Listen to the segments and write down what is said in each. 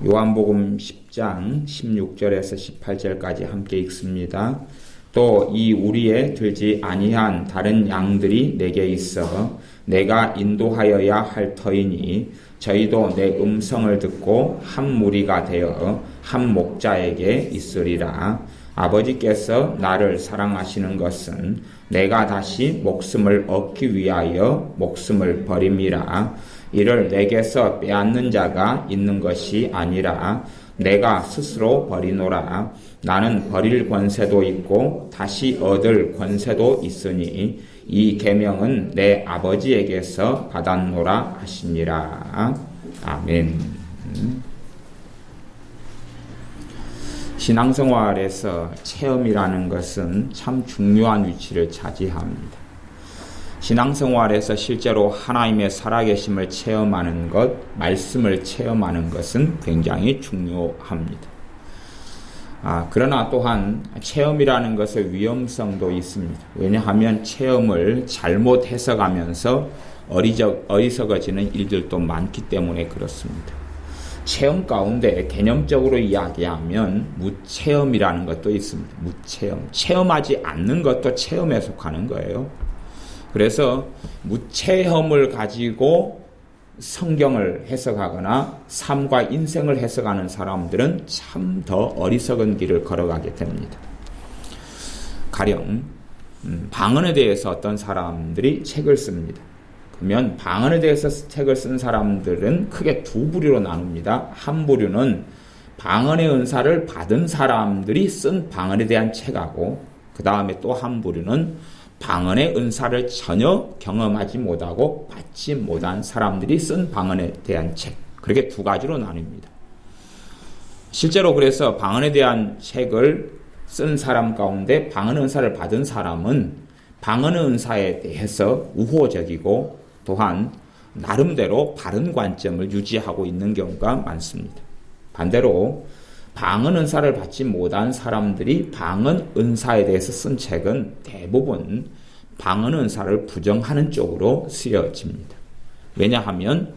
요한복음 10장 16절에서 18절까지 함께 읽습니다. 또 이 우리에 들지 아니한 다른 양들이 내게 있어 내가 인도하여야 할 터이니 저희도 내 음성을 듣고 한 무리가 되어 한 목자에게 있으리라. 아버지께서 나를 사랑하시는 것은 내가 다시 목숨을 얻기 위하여 목숨을 버림이라. 이를 내게서 빼앗는 자가 있는 것이 아니라 내가 스스로 버리노라. 나는 버릴 권세도 있고 다시 얻을 권세도 있으니 이 계명은 내 아버지에게서 받았노라 하시니라. 아멘. 신앙생활에서 체험이라는 것은 참 중요한 위치를 차지합니다. 신앙생활에서 실제로 하나님의 살아계심을 체험하는 것, 말씀을 체험하는 것은 굉장히 중요합니다. 그러나 또한 체험이라는 것의 위험성도 있습니다. 왜냐하면 체험을 잘못 해석하면서 어리석어지는 일들도 많기 때문에 그렇습니다. 체험 가운데 개념적으로 이야기하면 무체험이라는 것도 있습니다. 무체험. 체험하지 않는 것도 체험에 속하는 거예요. 그래서 무체험을 가지고 성경을 해석하거나 삶과 인생을 해석하는 사람들은 참 더 어리석은 길을 걸어가게 됩니다. 가령 방언에 대해서 어떤 사람들이 책을 씁니다. 그러면 방언에 대해서 책을 쓴 사람들은 크게 두 부류로 나눕니다. 한 부류는 방언의 은사를 받은 사람들이 쓴 방언에 대한 책하고, 그 다음에 또 한 부류는 방언의 은사를 전혀 경험하지 못하고 받지 못한 사람들이 쓴 방언에 대한 책. 그렇게 두 가지로 나뉩니다. 실제로 그래서 방언에 대한 책을 쓴 사람 가운데 방언 은사를 받은 사람은 방언 은사에 대해서 우호적이고 또한 나름대로 바른 관점을 유지하고 있는 경우가 많습니다. 반대로 방언 은사를 받지 못한 사람들이 방언 은사에 대해서 쓴 책은 대부분 방언 은사를 부정하는 쪽으로 쓰여집니다. 왜냐하면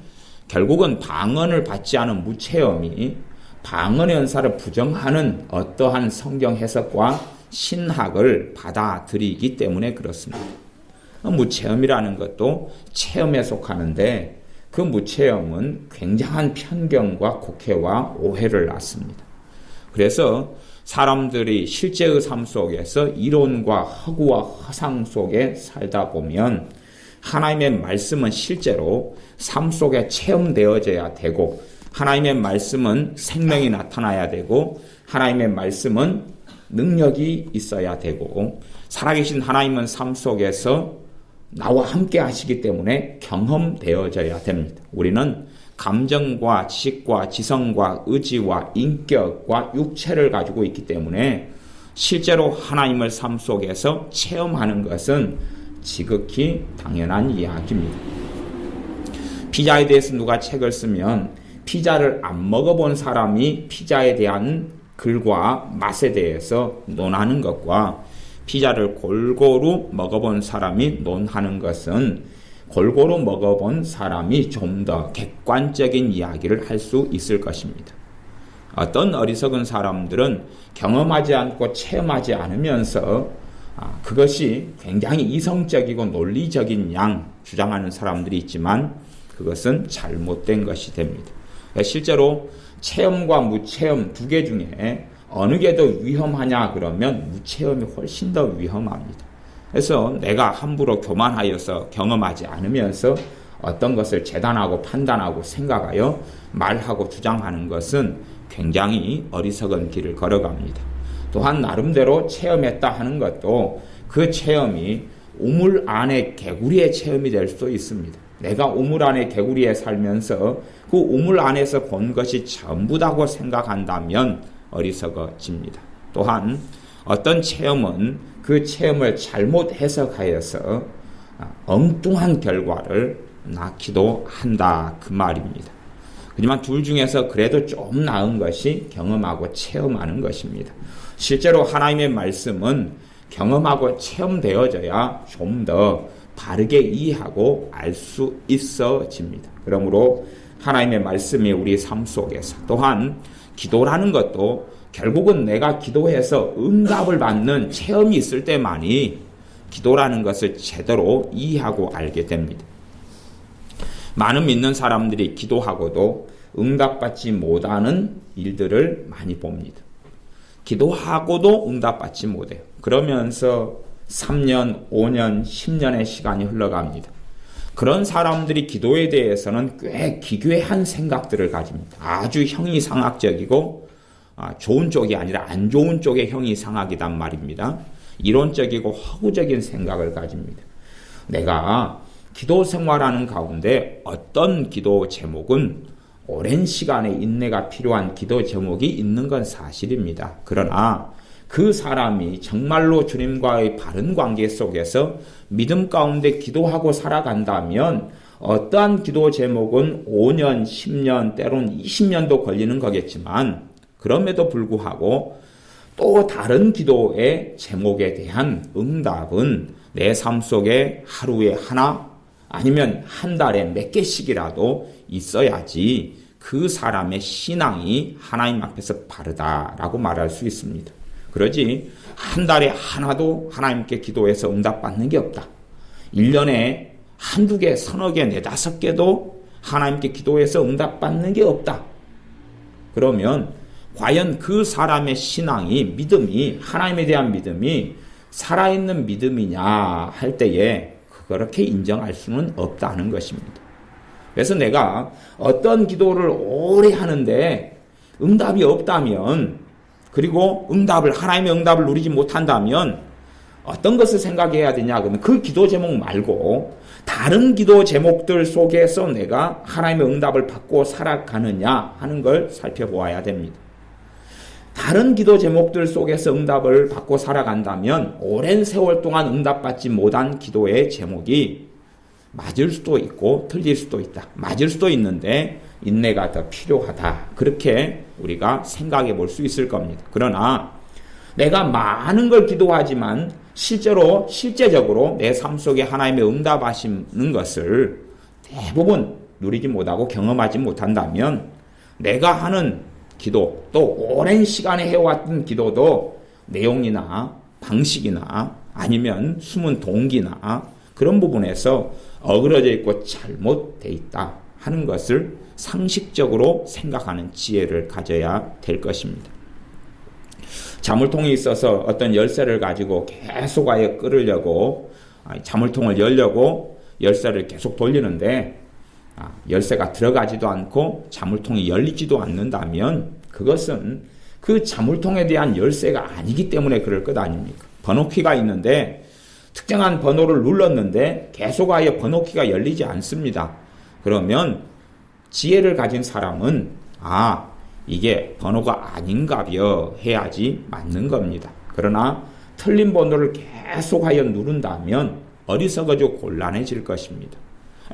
결국은 방언을 받지 않은 무체험이 방언의 은사를 부정하는 어떠한 성경 해석과 신학을 받아들이기 때문에 그렇습니다. 무체험이라는 것도 체험에 속하는데 그 무체험은 굉장한 편견과 곡해와 오해를 낳습니다. 그래서 사람들이 실제의 삶 속에서 이론과 허구와 허상 속에 살다 보면 하나님의 말씀은 실제로 삶 속에 체험되어져야 되고, 하나님의 말씀은 생명이 나타나야 되고, 하나님의 말씀은 능력이 있어야 되고, 살아계신 하나님은 삶 속에서 나와 함께 하시기 때문에 경험되어져야 됩니다. 우리는 감정과 지식과 지성과 의지와 인격과 육체를 가지고 있기 때문에 실제로 하나님을 삶 속에서 체험하는 것은 지극히 당연한 이야기입니다. 피자에 대해서 누가 책을 쓰면 피자를 안 먹어본 사람이 피자에 대한 글과 맛에 대해서 논하는 것과 피자를 골고루 먹어본 사람이 논하는 것은 골고루 먹어본 사람이 좀 더 객관적인 이야기를 할 수 있을 것입니다. 어떤 어리석은 사람들은 경험하지 않고 체험하지 않으면서 그것이 굉장히 이성적이고 논리적인 양 주장하는 사람들이 있지만 그것은 잘못된 것이 됩니다. 실제로 체험과 무체험 두 개 중에 어느 게 더 위험하냐 그러면 무체험이 훨씬 더 위험합니다. 그래서 내가 함부로 교만하여서 경험하지 않으면서 어떤 것을 재단하고 판단하고 생각하여 말하고 주장하는 것은 굉장히 어리석은 길을 걸어갑니다. 또한 나름대로 체험했다 하는 것도 그 체험이 우물 안의 개구리의 체험이 될 수도 있습니다. 내가 우물 안의 개구리에 살면서 그 우물 안에서 본 것이 전부다고 생각한다면 어리석어집니다. 또한 어떤 체험은 그 체험을 잘못 해석하여서 엉뚱한 결과를 낳기도 한다 그 말입니다. 하지만 둘 중에서 그래도 좀 나은 것이 경험하고 체험하는 것입니다. 실제로 하나님의 말씀은 경험하고 체험되어져야 좀 더 바르게 이해하고 알 수 있어집니다. 그러므로 하나님의 말씀이 우리 삶 속에서 또한 기도라는 것도 결국은 내가 기도해서 응답을 받는 체험이 있을 때만이 기도라는 것을 제대로 이해하고 알게 됩니다. 많은 믿는 사람들이 기도하고도 응답받지 못하는 일들을 많이 봅니다. 기도하고도 응답받지 못해요. 그러면서 3년, 5년, 10년의 시간이 흘러갑니다. 그런 사람들이 기도에 대해서는 꽤 기괴한 생각들을 가집니다. 아주 형이상학적이고 좋은 쪽이 아니라 안 좋은 쪽의 형이상학이란 말입니다. 이론적이고 허구적인 생각을 가집니다. 내가 기도 생활하는 가운데 어떤 기도 제목은 오랜 시간의 인내가 필요한 기도 제목이 있는 건 사실입니다. 그러나 그 사람이 정말로 주님과의 바른 관계 속에서 믿음 가운데 기도하고 살아간다면 어떠한 기도 제목은 5년, 10년, 때로는 20년도 걸리는 거겠지만 그럼에도 불구하고 또 다른 기도의 제목에 대한 응답은 내 삶 속에 하루에 하나 아니면 한 달에 몇 개씩이라도 있어야지 그 사람의 신앙이 하나님 앞에서 바르다라고 말할 수 있습니다. 그러지 한 달에 하나도 하나님께 기도해서 응답받는 게 없다. 1년에 한두 개, 서너 개, 네다섯 개도 하나님께 기도해서 응답받는 게 없다. 그러면 과연 그 사람의 신앙이, 믿음이, 하나님에 대한 믿음이 살아있는 믿음이냐 할 때에 그렇게 인정할 수는 없다는 것입니다. 그래서 내가 어떤 기도를 오래 하는데 응답이 없다면, 그리고 하나님의 응답을 누리지 못한다면 어떤 것을 생각해야 되냐? 그러면 그 기도 제목 말고 다른 기도 제목들 속에서 내가 하나님의 응답을 받고 살아가느냐 하는 걸 살펴보아야 됩니다. 다른 기도 제목들 속에서 응답을 받고 살아간다면 오랜 세월 동안 응답받지 못한 기도의 제목이 맞을 수도 있고 틀릴 수도 있다. 맞을 수도 있는데 인내가 더 필요하다. 그렇게 우리가 생각해 볼 수 있을 겁니다. 그러나 내가 많은 걸 기도하지만 실제적으로 내 삶 속에 하나님의 응답하시는 것을 대부분 누리지 못하고 경험하지 못한다면 내가 하는 기도, 또 오랜 시간에 해왔던 기도도 내용이나 방식이나 아니면 숨은 동기나 그런 부분에서 어그러져 있고 잘못되어 있다 하는 것을 상식적으로 생각하는 지혜를 가져야 될 것입니다. 자물통이 있어서 어떤 열쇠를 가지고 계속하여 끌으려고 자물통을 열려고 열쇠를 계속 돌리는데 열쇠가 들어가지도 않고 자물통이 열리지도 않는다면 그것은 그 자물통에 대한 열쇠가 아니기 때문에 그럴 것 아닙니까? 번호키가 있는데 특정한 번호를 눌렀는데 계속하여 번호키가 열리지 않습니다. 그러면 지혜를 가진 사람은 이게 번호가 아닌가벼 해야지 맞는 겁니다. 그러나 틀린 번호를 계속하여 누른다면 어리석어지고 곤란해질 것입니다.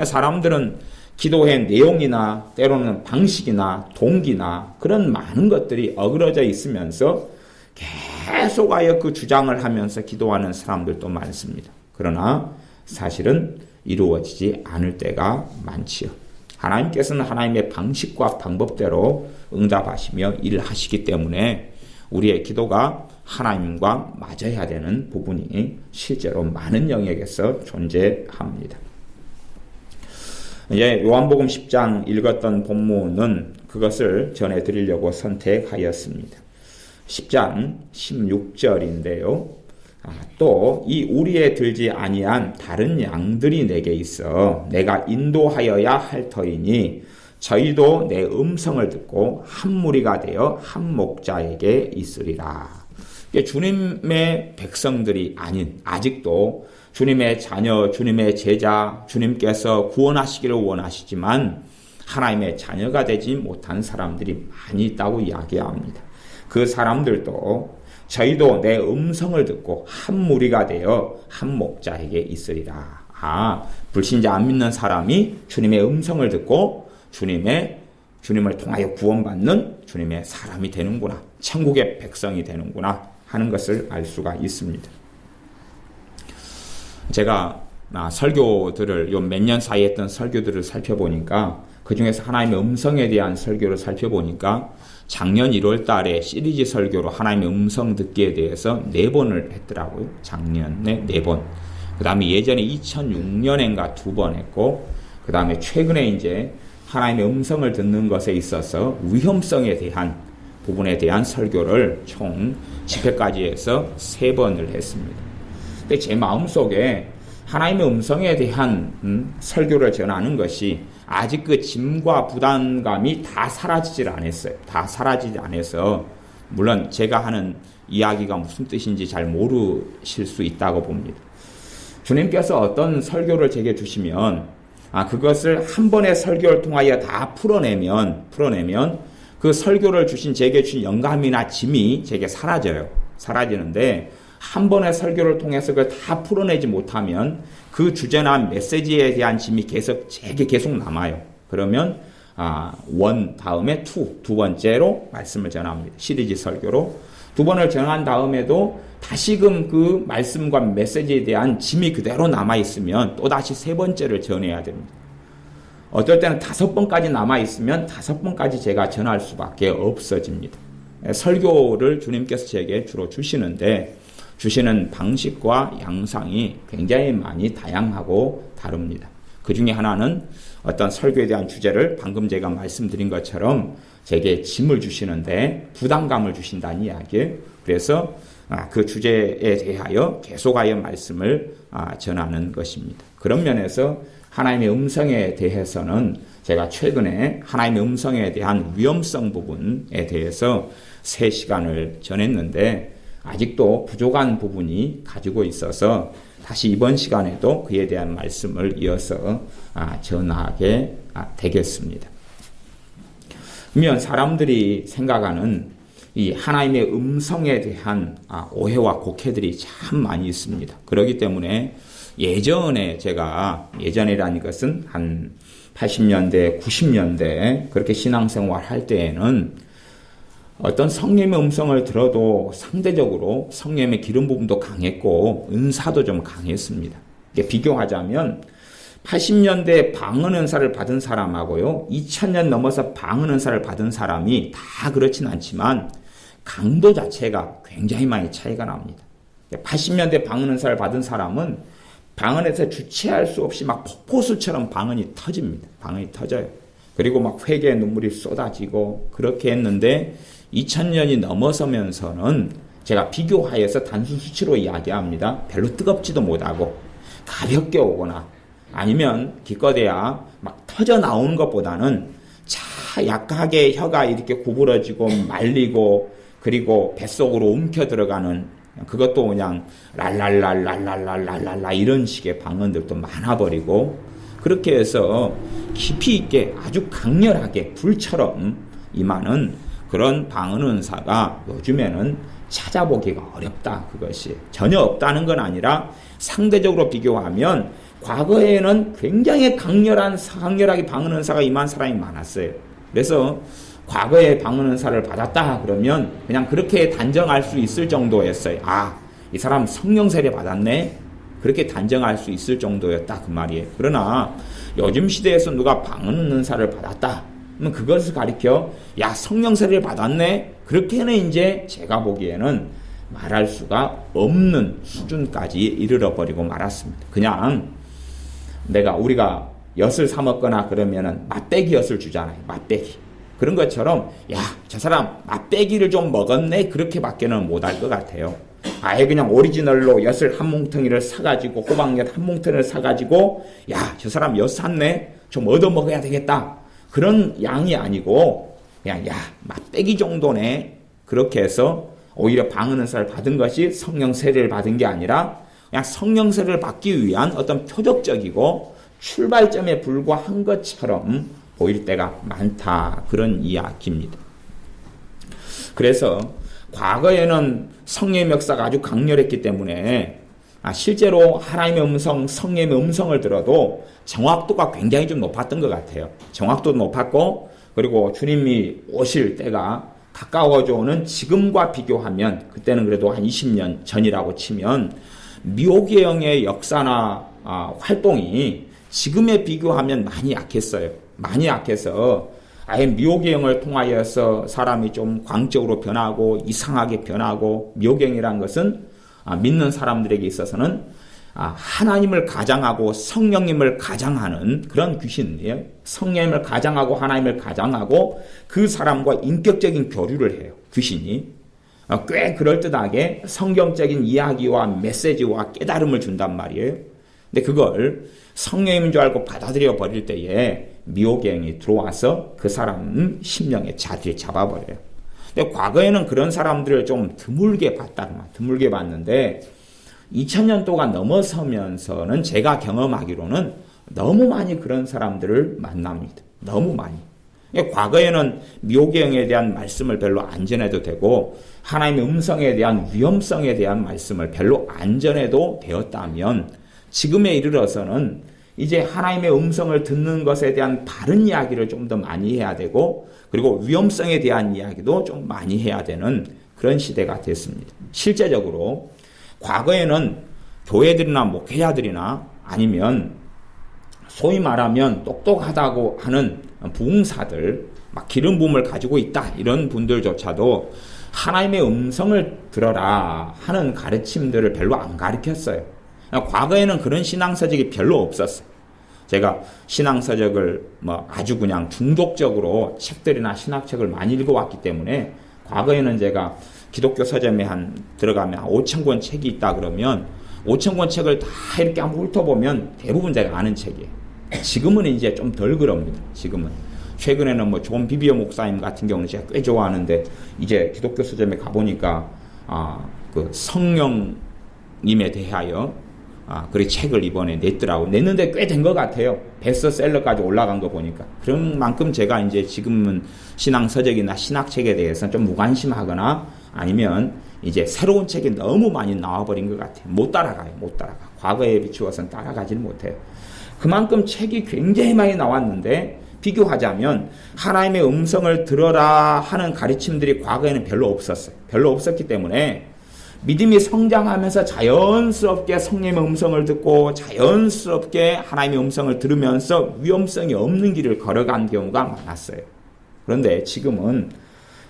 사람들은 기도의 내용이나 때로는 방식이나 동기나 그런 많은 것들이 어그러져 있으면서 계속하여 그 주장을 하면서 기도하는 사람들도 많습니다. 그러나 사실은 이루어지지 않을 때가 많지요. 하나님께서는 하나님의 방식과 방법대로 응답하시며 일하시기 때문에 우리의 기도가 하나님과 맞아야 되는 부분이 실제로 많은 영역에서 존재합니다. 이제 요한복음 10장 읽었던 본문은 그것을 전해드리려고 선택하였습니다. 10장 16절인데요. 또 이 우리에 들지 아니한 다른 양들이 내게 있어 내가 인도하여야 할 터이니 저희도 내 음성을 듣고 한 무리가 되어 한 목자에게 있으리라. 주님의 백성들이 아닌 아직도 주님의 자녀, 주님의 제자, 주님께서 구원하시기를 원하시지만 하나님의 자녀가 되지 못한 사람들이 많이 있다고 이야기합니다. 그 사람들도 저희도 내 음성을 듣고 한 무리가 되어 한 목자에게 있으리라. 불신자 안 믿는 사람이 주님의 음성을 듣고 주님을 통하여 구원받는 주님의 사람이 되는구나. 천국의 백성이 되는구나 하는 것을 알 수가 있습니다. 제가 설교들을 요 몇 년 사이에 했던 설교들을 살펴보니까 그 중에서 하나님의 음성에 대한 설교를 살펴보니까 작년 1월 달에 시리즈 설교로 하나님의 음성 듣기에 대해서 4번을 했더라고요. 작년에 4번. 그 다음에 예전에 2006년인가 2번 했고, 그 다음에 최근에 이제 하나님의 음성을 듣는 것에 있어서 위험성에 대한 부분에 대한 설교를 총 집회까지 해서 3번을 했습니다. 근데 제 마음속에 하나님의 음성에 대한 설교를 전하는 것이 아직 그 짐과 부담감이 다 사라지질 않았어요. 다 사라지지 않아서 물론 제가 하는 이야기가 무슨 뜻인지 잘 모르실 수 있다고 봅니다. 주님께서 어떤 설교를 제게 주시면 그것을 한 번의 설교를 통하여 다 풀어내면 그 설교를 제게 주신 영감이나 짐이 제게 사라져요. 사라지는데 한 번의 설교를 통해서 그걸 다 풀어내지 못하면 그 주제나 메시지에 대한 짐이 제게 계속 남아요. 그러면 1 다음에 2, 두 번째로 말씀을 전합니다. 시리즈 설교로 2번을 전한 다음에도 다시금 그 말씀과 메시지에 대한 짐이 그대로 남아있으면 또다시 3번째를 전해야 됩니다. 어떨 때는 5번까지 남아있으면 5번까지 제가 전할 수밖에 없어집니다. 설교를 주님께서 제게 주로 주시는 방식과 양상이 굉장히 많이 다양하고 다릅니다. 그 중에 하나는 어떤 설교에 대한 주제를 방금 제가 말씀드린 것처럼 제게 짐을 주시는데 부담감을 주신다는 이야기예요. 그래서 그 주제에 대하여 계속하여 말씀을 전하는 것입니다. 그런 면에서 하나님의 음성에 대해서는 제가 최근에 하나님의 음성에 대한 위험성 부분에 대해서 3시간을 전했는데 아직도 부족한 부분이 가지고 있어서 다시 이번 시간에도 그에 대한 말씀을 이어서 전하게 되겠습니다. 그러면 사람들이 생각하는 이 하나님의 음성에 대한 오해와 곡해들이 참 많이 있습니다. 그렇기 때문에 예전이라는 것은 한 80년대, 90년대 그렇게 신앙생활 할 때에는 어떤 성령의 음성을 들어도 상대적으로 성령의 기름 부분도 강했고 은사도 좀 강했습니다. 비교하자면 80년대 방언 은사를 받은 사람하고요 2000년 넘어서 방언 은사를 받은 사람이 다 그렇진 않지만 강도 자체가 굉장히 많이 차이가 납니다. 80년대 방언 은사를 받은 사람은 방언에서 주체할 수 없이 막 폭포수처럼 방언이 터집니다. 방언이 터져요. 그리고 막 회개의 눈물이 쏟아지고 그렇게 했는데 2000년이 넘어서면서는 제가 비교하여서 단순 수치로 이야기합니다. 별로 뜨겁지도 못하고 가볍게 오거나 아니면 기껏해야 막 터져 나오는 것보다는 약하게 혀가 이렇게 구부러지고 말리고 그리고 뱃속으로 움켜 들어가는 그것도 그냥 랄랄랄랄랄랄랄라 이런 식의 방언들도 많아버리고 그렇게 해서 깊이 있게 아주 강렬하게 불처럼 임하는 그런 방언 은사가 요즘에는 찾아보기가 어렵다. 그것이 전혀 없다는 건 아니라 상대적으로 비교하면 과거에는 굉장히 강렬하게 방언 은사가 임한 사람이 많았어요. 그래서 과거에 방언 은사를 받았다 그러면 그냥 그렇게 단정할 수 있을 정도였어요. 이 사람 성령 세례 받았네. 그렇게 단정할 수 있을 정도였다 그 말이에요. 그러나 요즘 시대에서 누가 방언 은사를 받았다 그러면 그것을 가리켜 성령 세례를 받았네. 그렇게는 이제 제가 보기에는 말할 수가 없는 수준까지 이르러 버리고 말았습니다. 그냥 우리가 엿을 사 먹거나 그러면은 맛배기 엿을 주잖아요. 맛배기. 그런 것처럼 저 사람 맛배기를 좀 먹었네. 그렇게밖에는 못할 것 같아요. 아예 그냥 오리지널로 엿을 한 뭉텅이를 사가지고 호박엿 한 뭉텅이를 사가지고 저 사람 엿 샀네. 좀 얻어 먹어야 되겠다. 그런 양이 아니고 그냥 맛배기 정도네. 그렇게 해서 오히려 방언 은사를 받은 것이 성령 세례를 받은 게 아니라 그냥 성령 세례를 받기 위한 어떤 표적적이고 출발점에 불과한 것처럼 보일 때가 많다. 그런 이야기입니다. 그래서 과거에는 성령의 역사가 아주 강렬했기 때문에 실제로 하나님의 음성, 성령의 음성을 들어도 정확도가 굉장히 좀 높았던 것 같아요. 정확도도 높았고 그리고 주님이 오실 때가 가까워져 오는 지금과 비교하면 그때는 그래도 한 20년 전이라고 치면 미혹의 영의 역사나 활동이 지금에 비교하면 많이 약했어요. 많이 약해서 아예 미호경을 통하여서 사람이 좀 광적으로 변하고 이상하게 변하고, 미호경이란 것은 믿는 사람들에게 있어서는 하나님을 가장하고 성령님을 가장하는 그런 귀신이에요. 성령님을 가장하고 하나님을 가장하고 그 사람과 인격적인 교류를 해요. 귀신이 꽤 그럴듯하게 성경적인 이야기와 메시지와 깨달음을 준단 말이에요. 근데 그걸 성령인 줄 알고 받아들여 버릴 때에 미호경이 들어와서 그 사람 심령에 자리를 잡아버려요. 근데 과거에는 그런 사람들을 좀 드물게 봤는데 2000년 동안 넘어서면서는 제가 경험하기로는 너무 많이 그런 사람들을 만납니다. 너무 많이. 과거에는 미호경에 대한 말씀을 별로 안 전해도 되고 하나님의 음성에 대한 위험성에 대한 말씀을 별로 안 전해도 되었다면, 지금에 이르러서는 이제 하나님의 음성을 듣는 것에 대한 바른 이야기를 좀 더 많이 해야 되고, 그리고 위험성에 대한 이야기도 좀 많이 해야 되는 그런 시대가 됐습니다. 실제적으로 과거에는 교회들이나 목회자들이나 아니면 소위 말하면 똑똑하다고 하는 부흥사들, 막 기름 부음을 가지고 있다 이런 분들조차도 하나님의 음성을 들어라 하는 가르침들을 별로 안 가르쳤어요. 과거에는 그런 신앙서적이 별로 없었어요. 제가 신앙서적을 아주 그냥 중독적으로 책들이나 신학책을 많이 읽어왔기 때문에, 과거에는 제가 기독교 서점에 들어가면 5,000권 책이 있다 그러면 5,000권 책을 다 이렇게 한번 훑어보면 대부분 제가 아는 책이에요. 지금은 이제 좀 덜 그럽니다. 지금은. 최근에는 존 비비어 목사님 같은 경우는 제가 꽤 좋아하는데, 이제 기독교 서점에 가보니까 그 성령님에 대하여 그리고 책을 이번에 냈는데 꽤 된 것 같아요. 베스트셀러까지 올라간 거 보니까. 그런 만큼 제가 이제 지금은 신앙서적이나 신학책에 대해서는 좀 무관심하거나 아니면 이제 새로운 책이 너무 많이 나와버린 것 같아요. 못 따라가. 과거에 비추어서는 따라가지는 못해요. 그만큼 책이 굉장히 많이 나왔는데, 비교하자면 하나님의 음성을 들어라 하는 가르침들이 과거에는 별로 없었어요. 별로 없었기 때문에 믿음이 성장하면서 자연스럽게 성령의 음성을 듣고 자연스럽게 하나님의 음성을 들으면서 위험성이 없는 길을 걸어간 경우가 많았어요. 그런데 지금은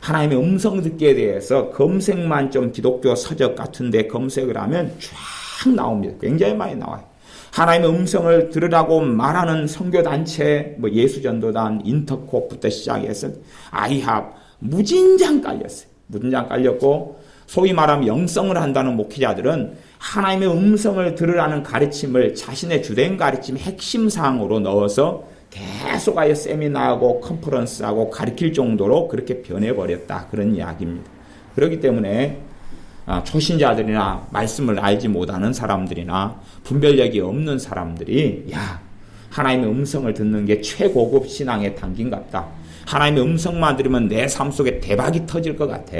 하나님의 음성 듣기에 대해서 검색만 좀 기독교 서적 같은데 검색을 하면 쫙 나옵니다. 굉장히 많이 나와요. 하나님의 음성을 들으라고 말하는 선교단체, 예수전도단, 인터콥부터 시작해서 아이합, 무진장 깔렸어요. 무진장 깔렸고, 소위 말하면 영성을 한다는 목회자들은 하나님의 음성을 들으라는 가르침을 자신의 주된 가르침 핵심 사항으로 넣어서 계속하여 세미나하고 컨퍼런스하고 가르칠 정도로 그렇게 변해버렸다. 그런 이야기입니다. 그렇기 때문에 초신자들이나 말씀을 알지 못하는 사람들이나 분별력이 없는 사람들이 하나님의 음성을 듣는 게 최고급 신앙의 단계인갑다. 하나님의 음성만 들으면 내 삶 속에 대박이 터질 것 같아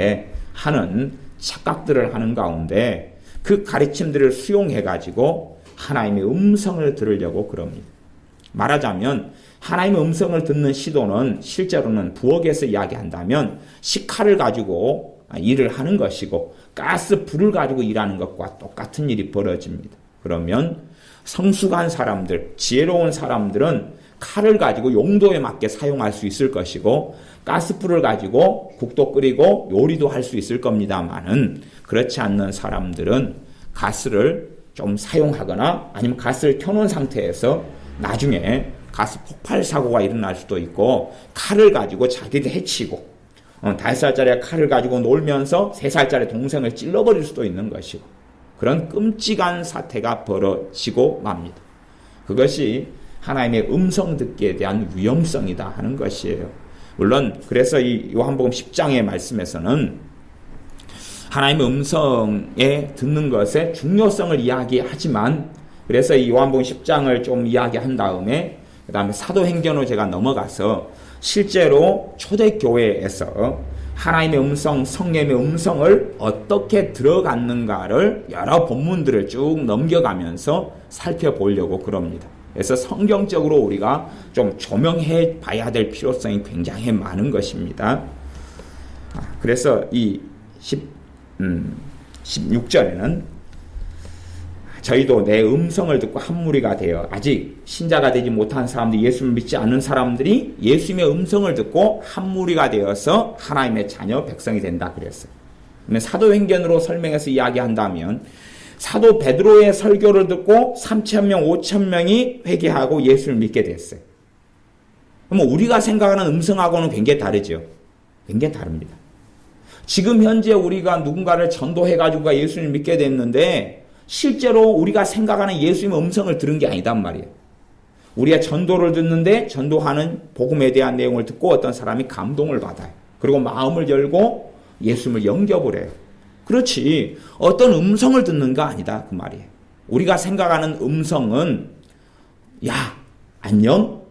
하는 착각들을 하는 가운데 그 가르침들을 수용해가지고 하나님의 음성을 들으려고 그럽니다. 말하자면 하나님의 음성을 듣는 시도는 실제로는 부엌에서 이야기한다면 식칼을 가지고 일을 하는 것이고 가스 불을 가지고 일하는 것과 똑같은 일이 벌어집니다. 그러면 성숙한 사람들, 지혜로운 사람들은 칼을 가지고 용도에 맞게 사용할 수 있을 것이고 가스불을 가지고 국도 끓이고 요리도 할 수 있을 겁니다만은, 그렇지 않는 사람들은 가스를 좀 사용하거나 아니면 가스를 켜놓은 상태에서 나중에 가스 폭발 사고가 일어날 수도 있고, 칼을 가지고 자기를 해치고 5살짜리 칼을 가지고 놀면서 3살짜리 동생을 찔러버릴 수도 있는 것이고, 그런 끔찍한 사태가 벌어지고 맙니다. 그것이 하나님의 음성 듣기에 대한 위험성이다 하는 것이에요. 물론 그래서 이 요한복음 10장의 말씀에서는 하나님의 음성에 듣는 것의 중요성을 이야기하지만, 그래서 이 요한복음 10장을 좀 이야기한 다음에 그 다음에 사도행전으로 제가 넘어가서 실제로 초대교회에서 하나님의 음성, 성령의 음성을 어떻게 들어갔는가를 여러 본문들을 쭉 넘겨가면서 살펴보려고 그럽니다. 그래서 성경적으로 우리가 좀 조명해 봐야 될 필요성이 굉장히 많은 것입니다. 그래서 이 16절에는 저희도 내 음성을 듣고 한 무리가 되어 아직 신자가 되지 못한 사람들, 예수를 믿지 않는 사람들이 예수님의 음성을 듣고 한 무리가 되어서 하나님의 자녀 백성이 된다 그랬어요. 사도행전으로 설명해서 이야기한다면 사도 베드로의 설교를 듣고 3,000명, 5,000명이 회개하고 예수를 믿게 됐어요. 그럼 우리가 생각하는 음성하고는 굉장히 다르죠. 굉장히 다릅니다. 지금 현재 우리가 누군가를 전도해가지고 예수를 믿게 됐는데 실제로 우리가 생각하는 예수님의 음성을 들은 게 아니단 말이에요. 우리가 전도를 듣는데 전도하는 복음에 대한 내용을 듣고 어떤 사람이 감동을 받아요. 그리고 마음을 열고 예수님을 영접을 해요. 그렇지 어떤 음성을 듣는가 아니다 그 말이에요. 우리가 생각하는 음성은 야 안녕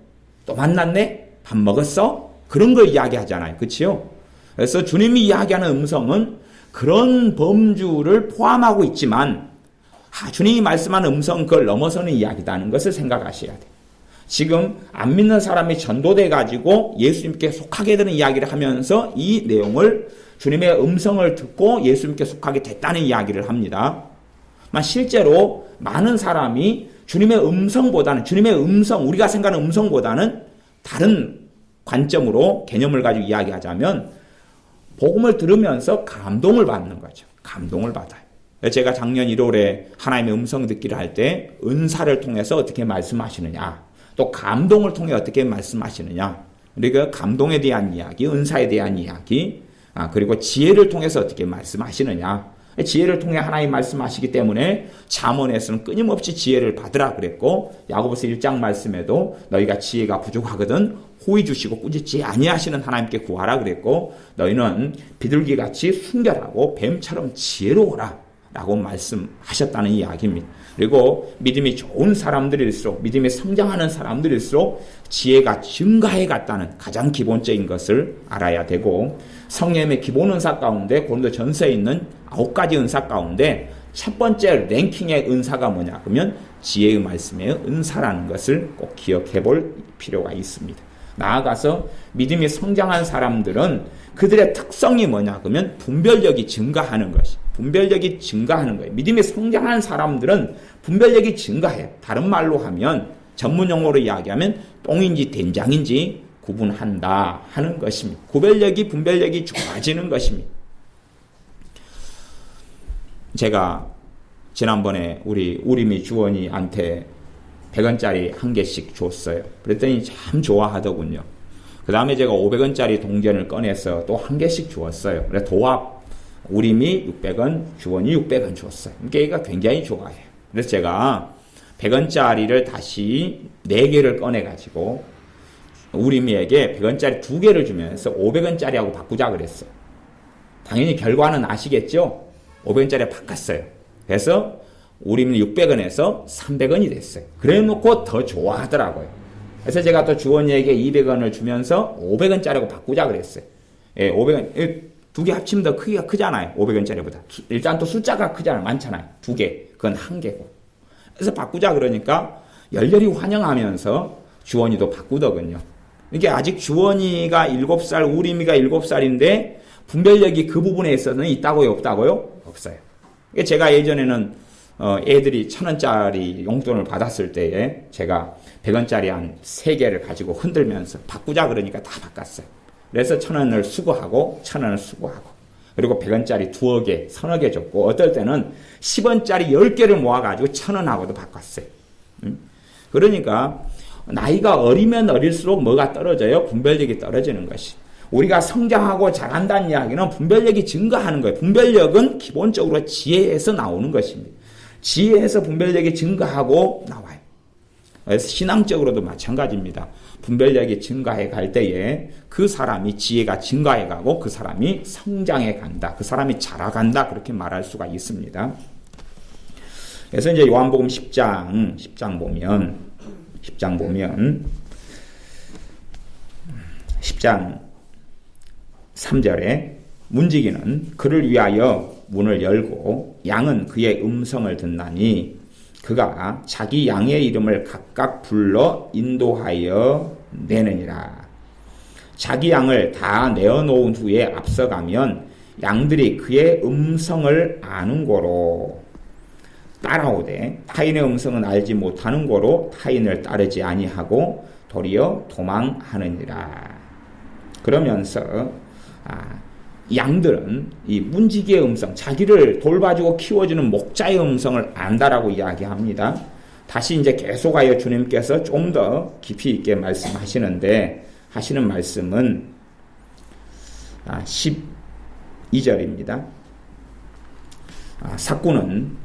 또 만났네 밥 먹었어 그런 걸 이야기하잖아요. 그렇지요? 그래서 주님이 이야기하는 음성은 그런 범주를 포함하고 있지만 주님이 말씀하는 음성은 그걸 넘어서는 이야기다는 것을 생각하셔야 돼요. 지금 안 믿는 사람이 전도돼 가지고 예수님께 속하게 되는 이야기를 하면서 이 내용을 주님의 음성을 듣고 예수님께 속하게 됐다는 이야기를 합니다. 실제로 많은 사람이 주님의 음성보다는 주님의 음성, 우리가 생각하는 음성보다는 다른 관점으로 개념을 가지고 이야기하자면 복음을 들으면서 감동을 받는 거죠. 감동을 받아요. 제가 작년 1월에 하나님의 음성 듣기를 할 때 은사를 통해서 어떻게 말씀하시느냐, 또 감동을 통해 어떻게 말씀하시느냐, 우리가 감동에 대한 이야기, 은사에 대한 이야기, 그리고 지혜를 통해서 어떻게 말씀하시느냐, 지혜를 통해 하나님 말씀하시기 때문에 잠언에서는 끊임없이 지혜를 받으라 그랬고 야고보서 1장 말씀에도 너희가 지혜가 부족하거든 호의 주시고 꾸짖지 아니하시는 하나님께 구하라 그랬고 너희는 비둘기같이 순결하고 뱀처럼 지혜로워라 라고 말씀하셨다는 이야기입니다. 그리고 믿음이 좋은 사람들일수록 믿음이 성장하는 사람들일수록 지혜가 증가해 갔다는 가장 기본적인 것을 알아야 되고 성령의 기본 은사 가운데 고린도전서에 있는 9가지 은사 가운데 첫 번째 랭킹의 은사가 뭐냐 그러면 지혜의 말씀의 은사라는 것을 꼭 기억해 볼 필요가 있습니다. 나아가서 믿음이 성장한 사람들은 그들의 특성이 뭐냐 그러면 분별력이 증가하는 것이 분별력이 증가하는 거예요. 믿음이 성장한 사람들은 분별력이 증가해요. 다른 말로 하면 전문 용어로 이야기하면 똥인지 된장인지 구분한다 하는 것입니다. 구별력이 분별력이 좋아지는 것입니다. 제가 지난번에 우리 우리미 주원이한테 100원짜리 한 개씩 줬어요. 그랬더니 참 좋아하더군요. 그 다음에 제가 500원짜리 동전을 꺼내서 또 한 개씩 주었어요. 그래서 도합 우리미 600원, 주원이 600원 줬어요. 걔가 굉장히 좋아해요. 그래서 제가 100원짜리를 다시 4개를 꺼내가지고 우리미에게 100원짜리 2개를 주면서 500원짜리하고 바꾸자 그랬어요. 당연히 결과는 아시겠죠? 500원짜리 바꿨어요. 그래서 우리미는 600원에서 300원이 됐어요. 그래 놓고 더 좋아하더라고요. 그래서 제가 또 주원이에게 200원을 주면서 500원짜리하고 바꾸자 그랬어요. 예, 500원, 2개 합치면 더 크기가 크잖아요. 500원짜리보다. 일단 또 숫자가 크잖아요. 많잖아요. 2개. 그건 1개고. 그래서 바꾸자 그러니까 열렬히 환영하면서 주원이도 바꾸더군요. 이게 아직 주원이가 7살, 우리미가 7살인데 분별력이 그 부분에 있어서는 있다고요? 없다고요? 없어요. 제가 예전에는 애들이 1,000원짜리 용돈을 받았을 때에 제가 100원짜리 한 3개를 가지고 흔들면서 바꾸자 그러니까 다 바꿨어요. 그래서 1,000원을 수거하고 1,000원을 수거하고 그리고 100원짜리 2개, 3개 줬고 어떨 때는 10원짜리 10개를 모아가지고 1,000원하고도 바꿨어요. 그러니까 나이가 어리면 어릴수록 뭐가 떨어져요? 분별력이 떨어지는 것이. 우리가 성장하고 잘한다는 이야기는 분별력이 증가하는 거예요. 분별력은 기본적으로 지혜에서 나오는 것입니다. 지혜에서 분별력이 증가하고 나와요. 그래서 신앙적으로도 마찬가지입니다. 분별력이 증가해 갈 때에 그 사람이 지혜가 증가해 가고 그 사람이 성장해 간다. 그 사람이 자라간다. 그렇게 말할 수가 있습니다. 그래서 이제 요한복음 10장 보면 10장 3절에 문지기는 그를 위하여 문을 열고 양은 그의 음성을 듣나니 그가 자기 양의 이름을 각각 불러 인도하여 내느니라. 자기 양을 다 내어놓은 후에 앞서가면 양들이 그의 음성을 아는 고로 따라오되 타인의 음성은 알지 못하는 고로 타인을 따르지 아니하고 도리어 도망하느니라. 그러면서 양들은 이 문지기의 음성, 자기를 돌봐주고 키워주는 목자의 음성을 안다라고 이야기합니다. 다시 이제 계속하여 주님께서 좀 더 깊이 있게 말씀하시는데 하시는 말씀은 12절입니다. 삭구는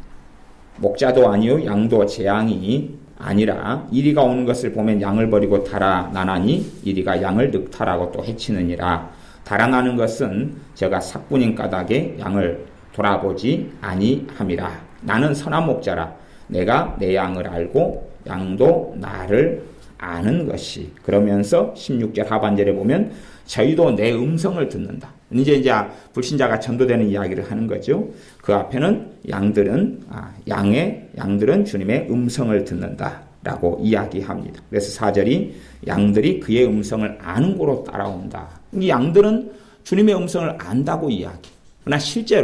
목자도 아니요 양도 재앙이 아니라 이리가 오는 것을 보면 양을 버리고 달아나나니 이리가 양을 늑탈하고 또 해치느니라. 달아나는 것은 제가 삭군인 까닭에 양을 돌아보지 아니함이라. 나는 선한 목자라. 내가 내 양을 알고 양도 나를 아는 것이. 그러면서 16절 하반절에 보면 저희도 내 음성을 듣는다. 이제 불신자가 전도되는 이야기를 하는 거죠. 그 앞에는 양들은 주님의 음성을 듣는다라고 이야기합니다. 그래서 4절이 양들이 그의 음성을 아는 고로 따라온다. 이 양들은 주님의 음성을 안다고 이야기. 그러나 실제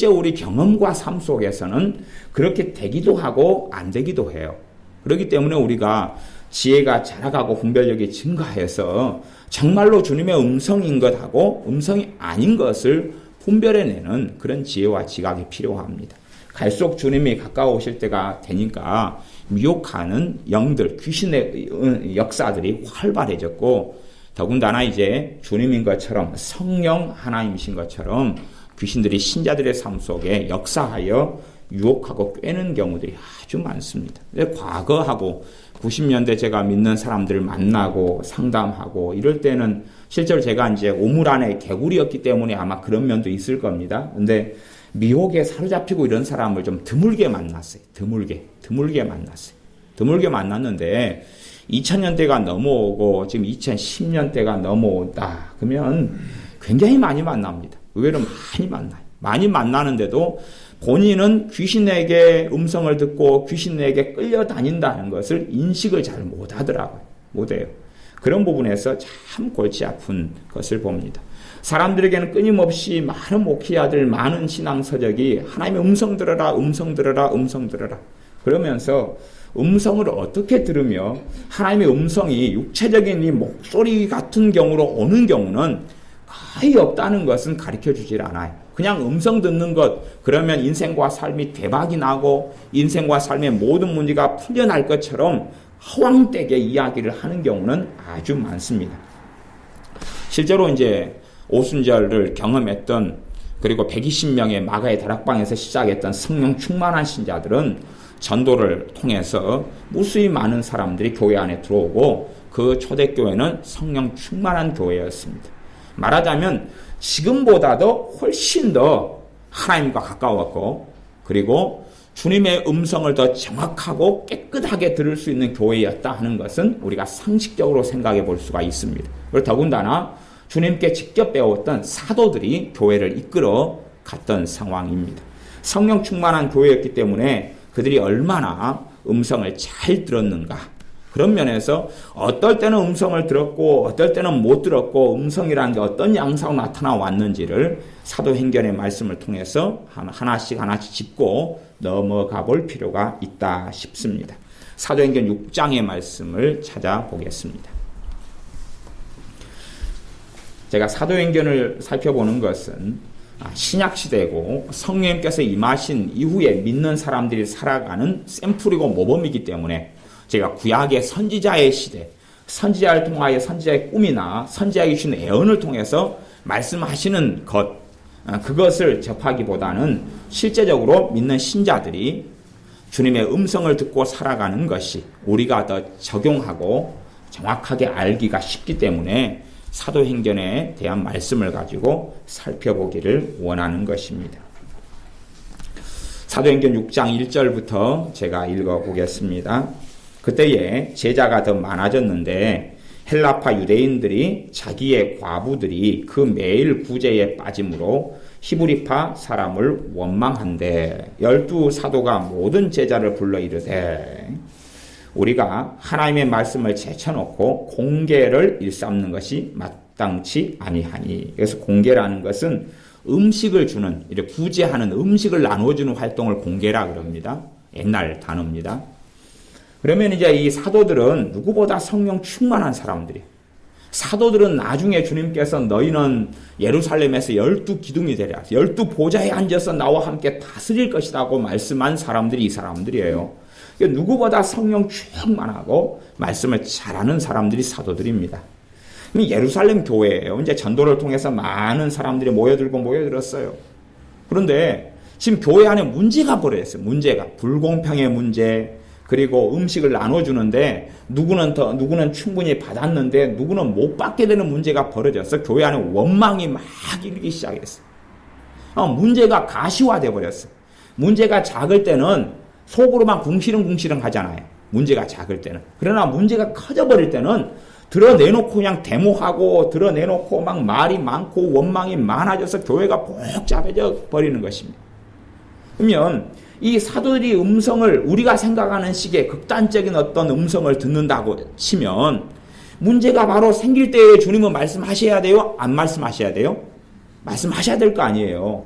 우리 경험과 삶 속에서는 그렇게 되기도 하고 안 되기도 해요. 그렇기 때문에 우리가 지혜가 자라가고 분별력이 증가해서 정말로 주님의 음성인 것하고 음성이 아닌 것을 분별해내는 그런 지혜와 지각이 필요합니다. 갈수록 주님이 가까우실 때가 되니까 미혹하는 영들, 귀신의 역사들이 활발해졌고 더군다나 이제 주님인 것처럼 성령 하나님이신 것처럼 귀신들이 신자들의 삶 속에 역사하여 유혹하고 꿰는 경우들이 아주 많습니다. 과거하고 90년대 제가 믿는 사람들을 만나고 상담하고 이럴 때는 실제로 제가 이제 오물 안에 개구리였기 때문에 아마 그런 면도 있을 겁니다. 근데 미혹에 사로잡히고 이런 사람을 좀 드물게 만났어요. 드물게 만났는데 2000년대가 넘어오고 지금 2010년대가 넘어온다. 그러면 굉장히 많이 만납니다. 의외로 많이 만나는데도 본인은 귀신에게 음성을 듣고 귀신에게 끌려다닌다는 것을 인식을 잘 못하더라고요. 못해요. 그런 부분에서 참 골치 아픈 것을 봅니다. 사람들에게는 끊임없이 많은 목회자들, 많은 신앙서적이 하나님의 음성 들어라. 그러면서 음성을 어떻게 들으며 하나님의 음성이 육체적인 이 목소리 같은 경우로 오는 경우는 거의 없다는 것은 가르쳐 주질 않아요. 그냥 음성 듣는 것, 그러면 인생과 삶이 대박이 나고 인생과 삶의 모든 문제가 풀려날 것처럼 허황되게 이야기를 하는 경우는 아주 많습니다. 실제로 이제 오순절을 경험했던 그리고 120명의 마가의 다락방에서 시작했던 성령 충만한 신자들은 전도를 통해서 무수히 많은 사람들이 교회 안에 들어오고 그 초대교회는 성령 충만한 교회였습니다. 말하자면 지금보다도 훨씬 더 하나님과 가까웠고 그리고 주님의 음성을 더 정확하고 깨끗하게 들을 수 있는 교회였다 하는 것은 우리가 상식적으로 생각해 볼 수가 있습니다. 그리고 더군다나 주님께 직접 배웠던 사도들이 교회를 이끌어 갔던 상황입니다. 성령 충만한 교회였기 때문에 그들이 얼마나 음성을 잘 들었는가. 그런 면에서 어떨 때는 음성을 들었고 어떨 때는 못 들었고 음성이라는 게 어떤 양상으로 나타나 왔는지를 사도행전의 말씀을 통해서 하나씩 짚고 넘어가 볼 필요가 있다 싶습니다. 사도행전 6장의 말씀을 찾아보겠습니다. 제가 사도행전을 살펴보는 것은 신약시대고 성령님께서 임하신 이후에 믿는 사람들이 살아가는 샘플이고 모범이기 때문에 제가 구약의 선지자의 시대, 선지자를 통하여 선지자의 꿈이나 선지자에게 주신 애언을 통해서 말씀하시는 것, 그것을 접하기보다는 실제적으로 믿는 신자들이 주님의 음성을 듣고 살아가는 것이 우리가 더 적용하고 정확하게 알기가 쉽기 때문에 사도행전에 대한 말씀을 가지고 살펴보기를 원하는 것입니다. 사도행전 6장 1절부터 제가 읽어보겠습니다. 그때에 제자가 더 많아졌는데 헬라파 유대인들이 자기의 과부들이 그 매일 구제에 빠짐으로 히브리파 사람을 원망한대 12 사도가 모든 제자를 불러 이르되 우리가 하나님의 말씀을 제쳐놓고 공개를 일삼는 것이 마땅치 아니하니. 그래서 공개라는 것은 음식을 주는, 이렇게 구제하는 음식을 나눠주는 활동을 공계라 그럽니다. 옛날 단어입니다. 그러면 이제 이 사도들은 누구보다 성령 충만한 사람들이에요. 사도들은 나중에 주님께서 너희는 예루살렘에서 12기둥이 되랴, 12보좌에 앉아서 나와 함께 다스릴 것이라고 말씀한 사람들이 이 사람들이에요. 누구보다 성령 충만하고 말씀을 잘하는 사람들이 사도들입니다. 예루살렘 교회예요. 이제 전도를 통해서 많은 사람들이 모여들었어요. 그런데 지금 교회 안에 문제가 벌어졌어요. 문제가 불공평의 문제, 그리고 음식을 나눠주는데 누구는 충분히 받았는데 누구는 못 받게 되는 문제가 벌어져서 교회 안에 원망이 막 일기 시작했어요. 문제가 가시화돼 버렸어요. 문제가 작을 때는 속으로만 궁시렁궁시렁 하잖아요. 문제가 작을 때는. 그러나 문제가 커져버릴 때는 드러내놓고 그냥 데모하고 드러내놓고 막 말이 많고 원망이 많아져서 교회가 복잡해져 버리는 것입니다. 그러면 이 사도들이 음성을 우리가 생각하는 식의 극단적인 어떤 음성을 듣는다고 치면 문제가 바로 생길 때에 주님은 말씀하셔야 돼요? 안 말씀하셔야 돼요? 말씀하셔야 될 거 아니에요.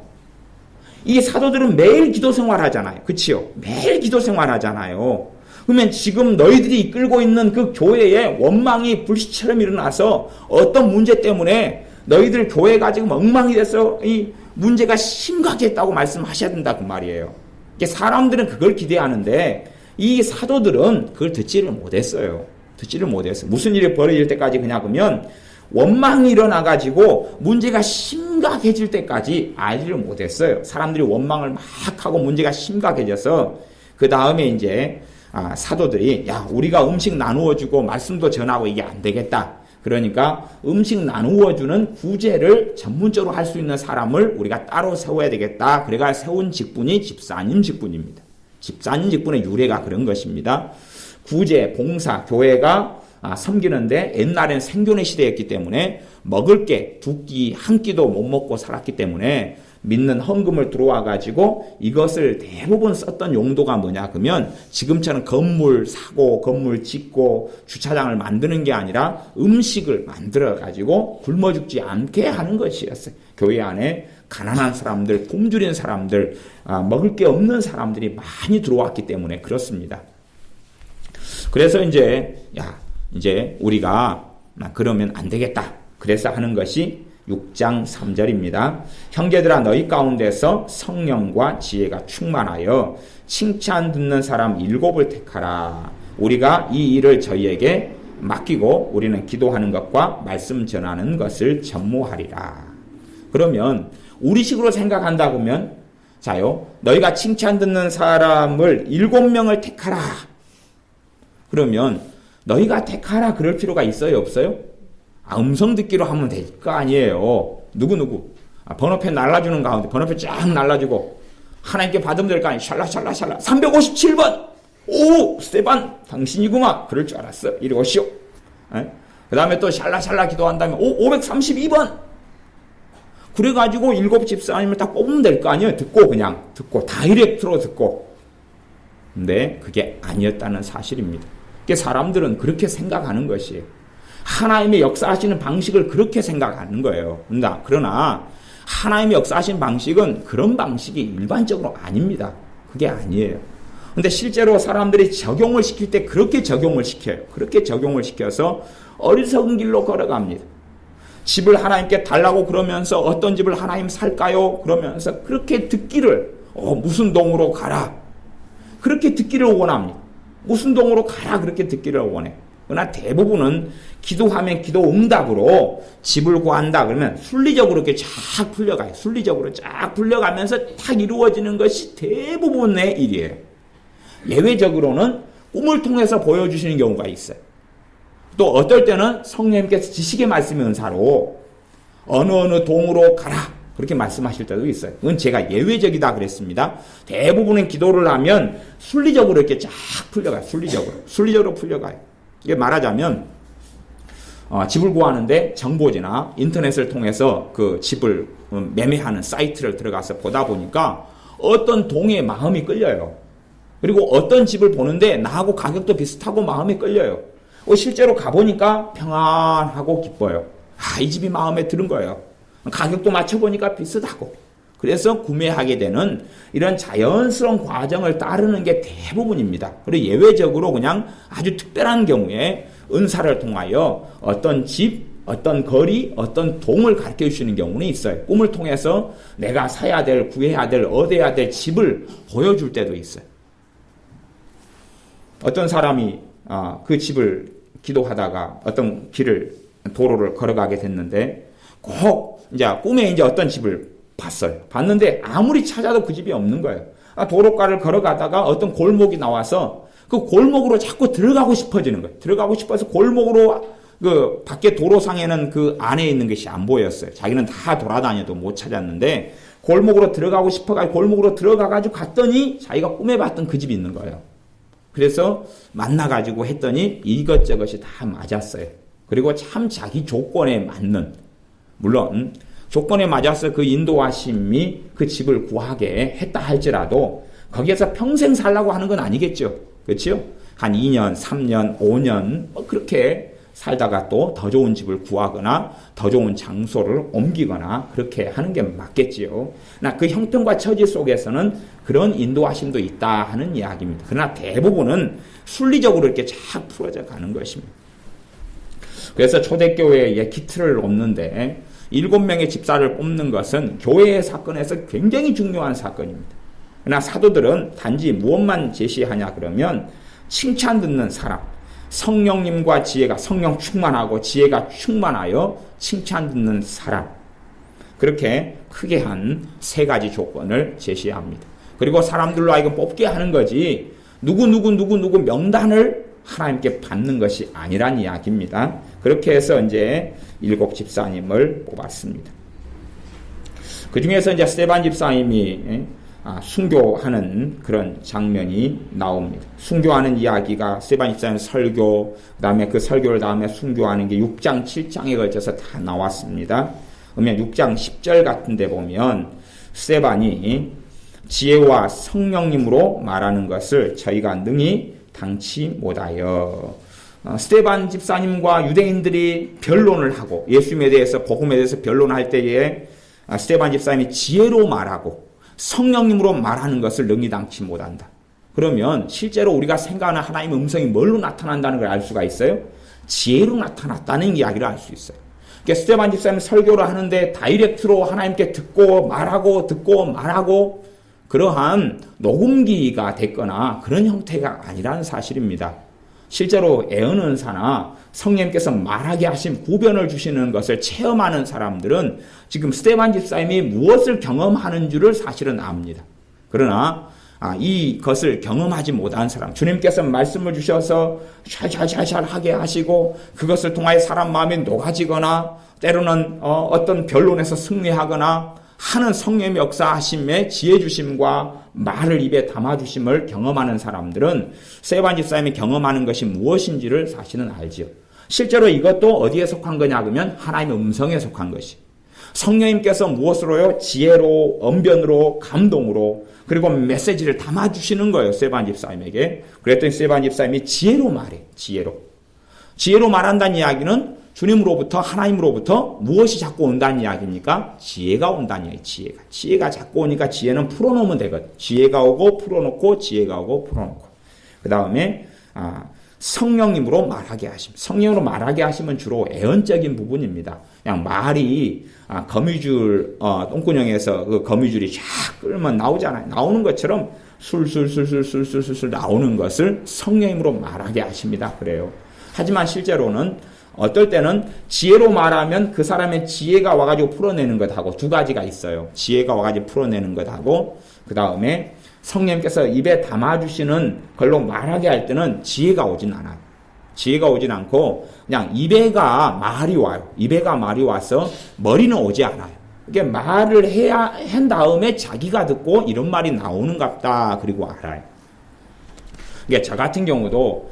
이 사도들은 매일 기도 생활하잖아요. 그치요? 매일 기도 생활하잖아요. 그러면 지금 너희들이 이끌고 있는 그 교회에 원망이 불씨처럼 일어나서 어떤 문제 때문에 너희들 교회가 지금 엉망이 돼서 이 문제가 심각했다고 말씀하셔야 된다 그 말이에요. 사람들은 그걸 기대하는데 이 사도들은 그걸 듣지를 못했어요. 무슨 일이 벌어질 때까지 그러면 원망이 일어나가지고 문제가 심각해질 때까지 알지를 못했어요. 사람들이 원망을 막 하고 문제가 심각해져서 그 다음에 이제 사도들이 우리가 음식 나누어주고 말씀도 전하고 이게 안 되겠다. 그러니까 음식 나누어주는 구제를 전문적으로 할 수 있는 사람을 우리가 따로 세워야 되겠다. 그래가 세운 직분이 집사님 직분입니다. 집사님 직분의 유래가 그런 것입니다. 구제, 봉사, 교회가 섬기는데 옛날엔 생존의 시대였기 때문에 먹을 게 두 끼, 한 끼도 못 먹고 살았기 때문에 믿는 헌금을 들어와 가지고 이것을 대부분 썼던 용도가 뭐냐 그러면 지금처럼 건물 사고 건물 짓고 주차장을 만드는 게 아니라 음식을 만들어 가지고 굶어 죽지 않게 하는 것이었어요. 교회 안에 가난한 사람들, 굶주린 사람들, 먹을 게 없는 사람들이 많이 들어왔기 때문에 그렇습니다. 그래서 이제 우리가 그러면 안 되겠다. 그래서 하는 것이 6장 3절입니다. 형제들아 너희 가운데서 성령과 지혜가 충만하여 칭찬 듣는 사람 7을 택하라. 우리가 이 일을 저희에게 맡기고 우리는 기도하는 것과 말씀 전하는 것을 전무하리라. 그러면 우리식으로 생각한다 그러면 너희가 칭찬 듣는 사람을 7명을 택하라. 그러면 너희가 택하라 그럴 필요가 있어요 없어요? 음성 듣기로 하면 될 거 아니에요. 누구 번호표 날라주는 가운데 번호표 쫙 날라주고 하나님께 받으면 될 거 아니에요. 샬라샬라샬라 357번 오 스테반 당신이구만 그럴 줄 알았어. 이리 오시오. 그 다음에 또 샬라샬라 기도한 다음에 532번 그래가지고 7 집사님을 딱 뽑으면 될 거 아니에요. 듣고 다이렉트로 듣고. 근데 그게 아니었다는 사실입니다. 사람들은 그렇게 생각하는 것이에요. 하나님의 역사하시는 방식을 그렇게 생각하는 거예요. 그러나 하나님의 역사하시는 방식은 그런 방식이 일반적으로 아닙니다. 그게 아니에요. 근데 실제로 사람들이 적용을 시킬 때 그렇게 적용을 시켜요. 그렇게 적용을 시켜서 어리석은 길로 걸어갑니다. 집을 하나님께 달라고 그러면서 어떤 집을 하나님 살까요? 그러면서 그렇게 듣기를 무슨 동으로 가라. 그렇게 듣기를 원합니다. 무슨 동으로 가라 그렇게 듣기를 원해. 그러나 대부분은 기도하면 기도 응답으로 집을 구한다 그러면 순리적으로 이렇게 쫙 풀려가요. 순리적으로 쫙 풀려가면서 딱 이루어지는 것이 대부분의 일이에요. 예외적으로는 꿈을 통해서 보여주시는 경우가 있어요. 또 어떨 때는 성령님께서 지식의 말씀의 은사로 어느 동으로 가라 그렇게 말씀하실 때도 있어요. 그건 제가 예외적이다 그랬습니다. 대부분의 기도를 하면 순리적으로 이렇게 쫙 풀려가요. 순리적으로 풀려가요. 이게 말하자면 집을 구하는데 정보지나 인터넷을 통해서 그 집을 매매하는 사이트를 들어가서 보다 보니까 어떤 동에 마음이 끌려요. 그리고 어떤 집을 보는데 나하고 가격도 비슷하고 마음이 끌려요. 실제로 가보니까 평안하고 기뻐요. 이 집이 마음에 드는 거예요. 가격도 맞춰보니까 비슷하고. 그래서 구매하게 되는 이런 자연스러운 과정을 따르는 게 대부분입니다. 그리고 예외적으로 그냥 아주 특별한 경우에 은사를 통하여 어떤 집, 어떤 거리, 어떤 동을 가르쳐 주시는 경우는 있어요. 꿈을 통해서 내가 사야 될, 구해야 될, 얻어야 될 집을 보여줄 때도 있어요. 어떤 사람이 그 집을 기도하다가 어떤 도로를 걸어가게 됐는데 꼭 이제 꿈에 이제 어떤 집을 봤어요. 봤는데 아무리 찾아도 그 집이 없는 거예요. 도로가를 걸어가다가 어떤 골목이 나와서 그 골목으로 자꾸 들어가고 싶어지는 거예요. 들어가고 싶어서 골목으로 그 밖에 도로상에는 그 안에 있는 것이 안 보였어요. 자기는 다 돌아다녀도 못 찾았는데 골목으로 들어가고 싶어가지고 골목으로 들어가가지고 갔더니 자기가 꿈에 봤던 그 집이 있는 거예요. 그래서 만나가지고 했더니 이것저것이 다 맞았어요. 그리고 참 자기 조건에 맞는, 물론 조건에 맞아서 그 인도하심이 그 집을 구하게 했다 할지라도 거기에서 평생 살라고 하는 건 아니겠죠. 그렇죠? 한 2년, 3년, 5년 그렇게 살다가 또 더 좋은 집을 구하거나 더 좋은 장소를 옮기거나 그렇게 하는 게 맞겠지요. 그러나 그 형편과 처지 속에서는 그런 인도하심도 있다 하는 이야기입니다. 그러나 대부분은 순리적으로 이렇게 쫙 풀어져 가는 것입니다. 그래서 초대교회에 키트를 놓는데 7명의 집사를 뽑는 것은 교회의 사건에서 굉장히 중요한 사건입니다. 그러나 사도들은 단지 무엇만 제시하냐 그러면 칭찬 듣는 사람, 성령님과 지혜가, 성령 충만하고 지혜가 충만하여 칭찬 듣는 사람, 그렇게 크게 한 3가지 조건을 제시합니다. 그리고 사람들로 하여금 뽑게 하는 거지 누구 명단을 하나님께 받는 것이 아니란 이야기입니다. 그렇게 해서 이제 7 집사님을 뽑았습니다. 그 중에서 이제 스데반 집사님이 순교하는 그런 장면이 나옵니다. 순교하는 이야기가 스데반 집사님 설교, 그 다음에 그 설교를 다음에 순교하는 게 6장, 7장에 걸쳐서 다 나왔습니다. 그러면 6장 10절 같은 데 보면 스데반이 지혜와 성령님으로 말하는 것을 저희가 능히 당치 못하여. 스데반 집사님과 유대인들이 변론을 하고 예수님에 대해서, 복음에 대해서 변론할 때에 스데반 집사님이 지혜로 말하고 성령님으로 말하는 것을 능히 당치 못한다. 그러면 실제로 우리가 생각하는 하나님의 음성이 뭘로 나타난다는 걸 알 수가 있어요? 지혜로 나타났다는 이야기를 알 수 있어요. 그러니까 스데반 집사님 설교를 하는데 다이렉트로 하나님께 듣고 말하고 그러한 녹음기가 됐거나 그런 형태가 아니라는 사실입니다. 실제로 애언은사나 성령님께서 말하게 하신 구변을 주시는 것을 체험하는 사람들은 지금 스데반 집사님이 무엇을 경험하는 줄을 사실은 압니다. 그러나 이것을 경험하지 못한 사람, 주님께서 말씀을 주셔서 샬샬샬샬 하게 하시고 그것을 통하여 사람 마음이 녹아지거나 때로는 어떤 변론에서 승리하거나 하는 성령의 역사하심의 지혜 주심과 말을 입에 담아주심을 경험하는 사람들은 스데반 집사님이 경험하는 것이 무엇인지를 사실은 알지요. 실제로 이것도 어디에 속한 거냐 그러면 하나님의 음성에 속한 것이. 성령님께서 무엇으로요? 지혜로, 언변으로, 감동으로, 그리고 메시지를 담아주시는 거예요. 스데반 집사님에게. 그랬더니 스데반 집사님이 지혜로 말해. 지혜로 말한다는 이야기는 주님으로부터, 하나님으로부터 무엇이 자꾸 온다는 이야기입니까? 지혜가 온다는 이야기. 지혜가 자꾸 오니까 지혜는 풀어놓으면 되거든. 지혜가 오고 풀어놓고, 지혜가 오고 풀어놓고. 그 다음에 성령님으로 말하게 하심. 성령으로 말하게 하시면 주로 애언적인 부분입니다. 그냥 말이 거미줄, 똥구녕에서 그 거미줄이 쫙 끌면 나오잖아요. 나오는 것처럼 술술 나오는 것을 성령님으로 말하게 하십니다. 그래요. 하지만 실제로는 어떨 때는 지혜로 말하면 그 사람의 지혜가 와가지고 풀어내는 것하고 2가지가 있어요. 지혜가 와가지고 풀어내는 것하고 그 다음에 성령님께서 입에 담아주시는 걸로 말하게 할 때는 지혜가 오진 않아요. 지혜가 오진 않고 그냥 입에가 말이 와요. 입에가 말이 와서 머리는 오지 않아요. 이게 말을 해야 한 다음에 자기가 듣고 이런 말이 나오는갑다. 그리고 알아요. 그러니까 저 같은 경우도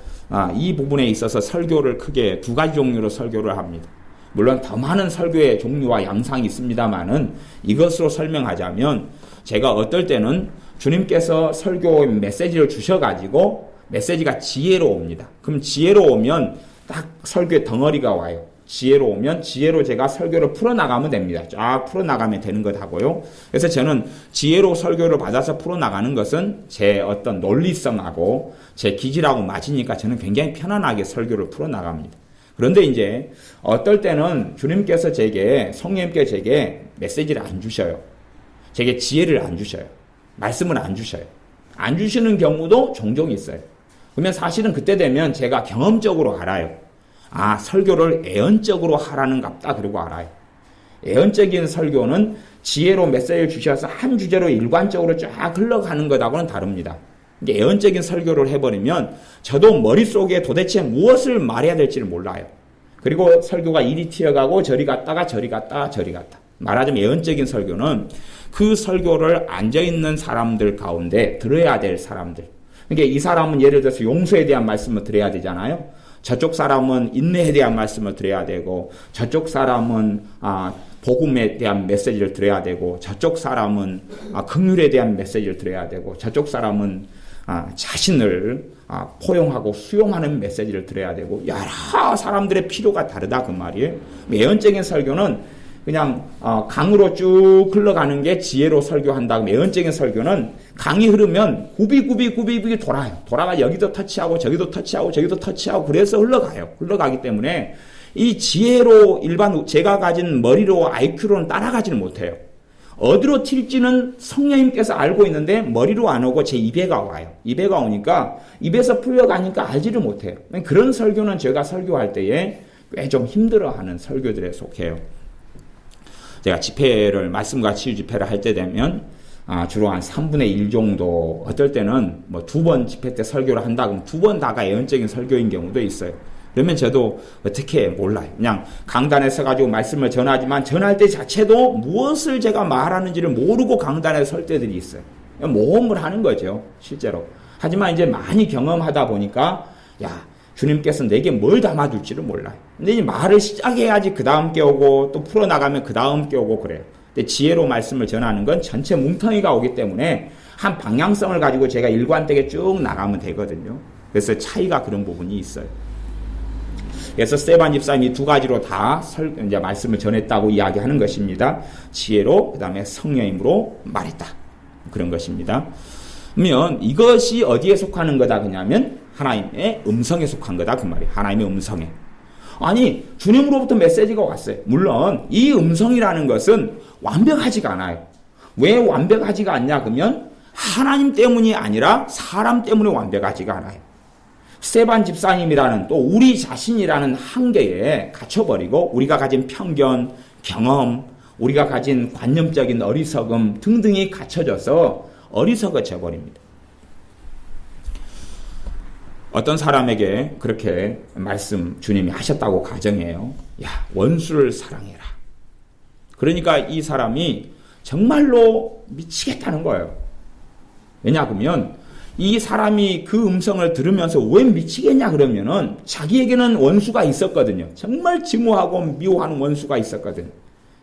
이 부분에 있어서 설교를 크게 2가지 종류로 설교를 합니다. 물론 더 많은 설교의 종류와 양상이 있습니다만은 이것으로 설명하자면 제가 어떨 때는 주님께서 설교 메시지를 주셔가지고 메시지가 지혜로 옵니다. 그럼 지혜로 오면 딱 설교의 덩어리가 와요. 지혜로우면 지혜로 제가 설교를 풀어나가면 됩니다. 쫙 풀어나가면 되는 것 하고요. 그래서 저는 지혜로 설교를 받아서 풀어나가는 것은 제 어떤 논리성하고 제 기질하고 맞으니까 저는 굉장히 편안하게 설교를 풀어나갑니다. 그런데 이제 어떨 때는 주님께서 성령님께서 제게 메시지를 안 주셔요. 제게 지혜를 안 주셔요. 말씀을 안 주셔요. 안 주시는 경우도 종종 있어요. 그러면 사실은 그때 되면 제가 경험적으로 알아요. 아, 설교를 애언적으로 하라는갑다. 그러고 알아요. 애언적인 설교는 지혜로 메시지를 주셔서 한 주제로 일관적으로 쫙 흘러가는 것하고는 다릅니다. 애언적인 설교를 해버리면 저도 머릿속에 도대체 무엇을 말해야 될지를 몰라요. 그리고 설교가 이리 튀어가고 저리 갔다가 저리 갔다 저리 갔다. 말하자면 애언적인 설교는 그 설교를 앉아있는 사람들 가운데 들어야 될 사람들. 그러니까 이 사람은 예를 들어서 용서에 대한 말씀을 드려야 되잖아요. 저쪽 사람은 인내에 대한 말씀을 드려야 되고, 저쪽 사람은 복음에 대한 메시지를 드려야 되고, 저쪽 사람은 긍휼에 대한 메시지를 드려야 되고, 저쪽 사람은 자신을 포용하고 수용하는 메시지를 드려야 되고, 여러 사람들의 필요가 다르다 그 말이에요. 예언적인 설교는 그냥 강으로 쭉 흘러가는 게 지혜로 설교한다고. 예언적인 설교는 강이 흐르면 굽이 돌아요. 돌아가 여기도 터치하고 저기도 터치하고 저기도 터치하고 그래서 흘러가요. 흘러가기 때문에 이 지혜로 일반 제가 가진 머리로 IQ로는 따라가지는 못해요. 어디로 튈지는 성령님께서 알고 있는데 머리로 안 오고 제 입에가 와요. 입에가 오니까 입에서 풀려가니까 알지를 못해요. 그런 설교는 제가 설교할 때에 꽤 좀 힘들어하는 설교들에 속해요. 제가 집회를, 말씀과 치유 집회를 할 때 되면, 주로 한 3분의 1 정도, 어떨 때는 뭐 2번 집회 때 설교를 한다 그러면 2번 다가 예언적인 설교인 경우도 있어요. 그러면 저도 어떻게 몰라요. 그냥 강단에 서가지고 말씀을 전하지만 전할 때 자체도 무엇을 제가 말하는지를 모르고 강단에 설 때들이 있어요. 모험을 하는 거죠, 실제로. 하지만 이제 많이 경험하다 보니까, 주님께서 내게 뭘 담아줄지를 몰라요. 근데 이 말을 시작해야지 그 다음 게 오고 또 풀어나가면 그 다음 게 오고 그래요. 근데 지혜로 말씀을 전하는 건 전체 뭉텅이가 오기 때문에 한 방향성을 가지고 제가 일관되게 쭉 나가면 되거든요. 그래서 차이가 그런 부분이 있어요. 그래서 스테반 집사님이 두 가지로 다 이제 말씀을 전했다고 이야기하는 것입니다. 지혜로, 그 다음에 성령님으로 말했다. 그런 것입니다. 그러면 이것이 어디에 속하는 거다 그냐면 하나님의 음성에 속한 거다 그 말이에요. 하나님의 음성에. 아니, 주님으로부터 메시지가 왔어요. 물론 이 음성이라는 것은 완벽하지가 않아요. 왜 완벽하지가 않냐 그러면 하나님 때문이 아니라 사람 때문에 완벽하지가 않아요. 스테반 집사님이라는 또 우리 자신이라는 한계에 갇혀버리고 우리가 가진 편견, 경험, 우리가 가진 관념적인 어리석음 등등이 갖춰져서 어리석어져 버립니다. 어떤 사람에게 그렇게 주님이 하셨다고 가정해요. 원수를 사랑해라. 그러니까 이 사람이 정말로 미치겠다는 거예요. 왜냐 그러면 이 사람이 그 음성을 들으면서 왜 미치겠냐 그러면은 자기에게는 원수가 있었거든요. 정말 증오하고 미워하는 원수가 있었거든요.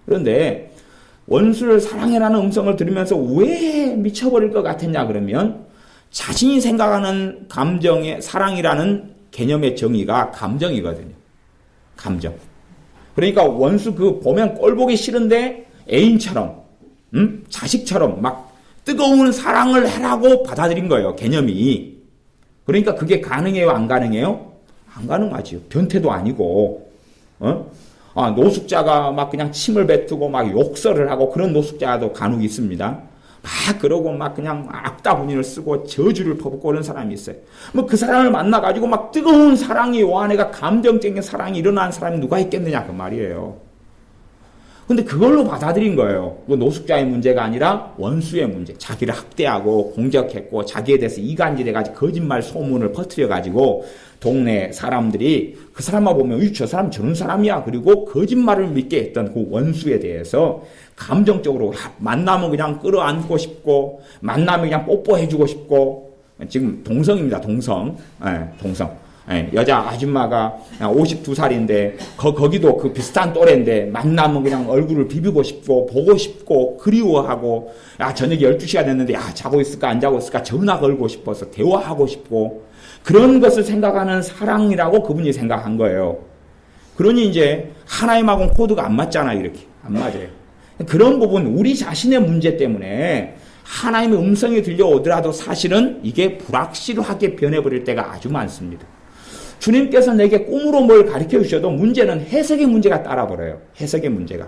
그런데 원수를 사랑해라는 음성을 들으면서 왜 미쳐버릴 것 같았냐 그러면 자신이 생각하는 감정의 사랑이라는 개념의 정의가 감정이거든요. 감정. 그러니까 원수 보면 꼴보기 싫은데 애인처럼, 자식처럼 막 뜨거운 사랑을 해라고 받아들인 거예요. 개념이. 그러니까 그게 가능해요? 안 가능해요? 안 가능하지요. 변태도 아니고, 노숙자가 막 그냥 침을 뱉고 막 욕설을 하고 그런 노숙자도 간혹 있습니다. 막 그러고 막 그냥 악다분인을 쓰고 저주를 퍼붓고 그런 사람이 있어요. 뭐 그 사람을 만나가지고 막 뜨거운 사랑이 요 안에가 감정적인 사랑이 일어나는 사람이 누가 있겠느냐 그 말이에요. 근데 그걸로 받아들인 거예요. 노숙자의 문제가 아니라 원수의 문제. 자기를 학대하고 공격했고 자기에 대해서 이간질해가지고 거짓말 소문을 퍼뜨려가지고 동네 사람들이 그 사람만 보면 저 사람 저런 사람이야. 그리고 거짓말을 믿게 했던 그 원수에 대해서 감정적으로 만나면 그냥 끌어안고 싶고 만나면 그냥 뽀뽀해주고 싶고 지금 동성입니다. 동성. 여자 아줌마가 52살인데 거기도 그 비슷한 또래인데 만나면 그냥 얼굴을 비비고 싶고 보고 싶고 그리워하고 저녁에 12시가 됐는데 자고 있을까 안 자고 있을까 전화 걸고 싶어서 대화하고 싶고 그런 것을 생각하는 사랑이라고 그분이 생각한 거예요. 그러니 이제 하나님하고는 코드가 안 맞잖아요. 이렇게. 안 맞아요. 그런 부분, 우리 자신의 문제 때문에 하나님의 음성이 들려오더라도 사실은 이게 불확실하게 변해버릴 때가 아주 많습니다. 주님께서 내게 꿈으로 뭘 가르쳐 주셔도 문제는 해석의 문제가 따라버려요. 해석의 문제가.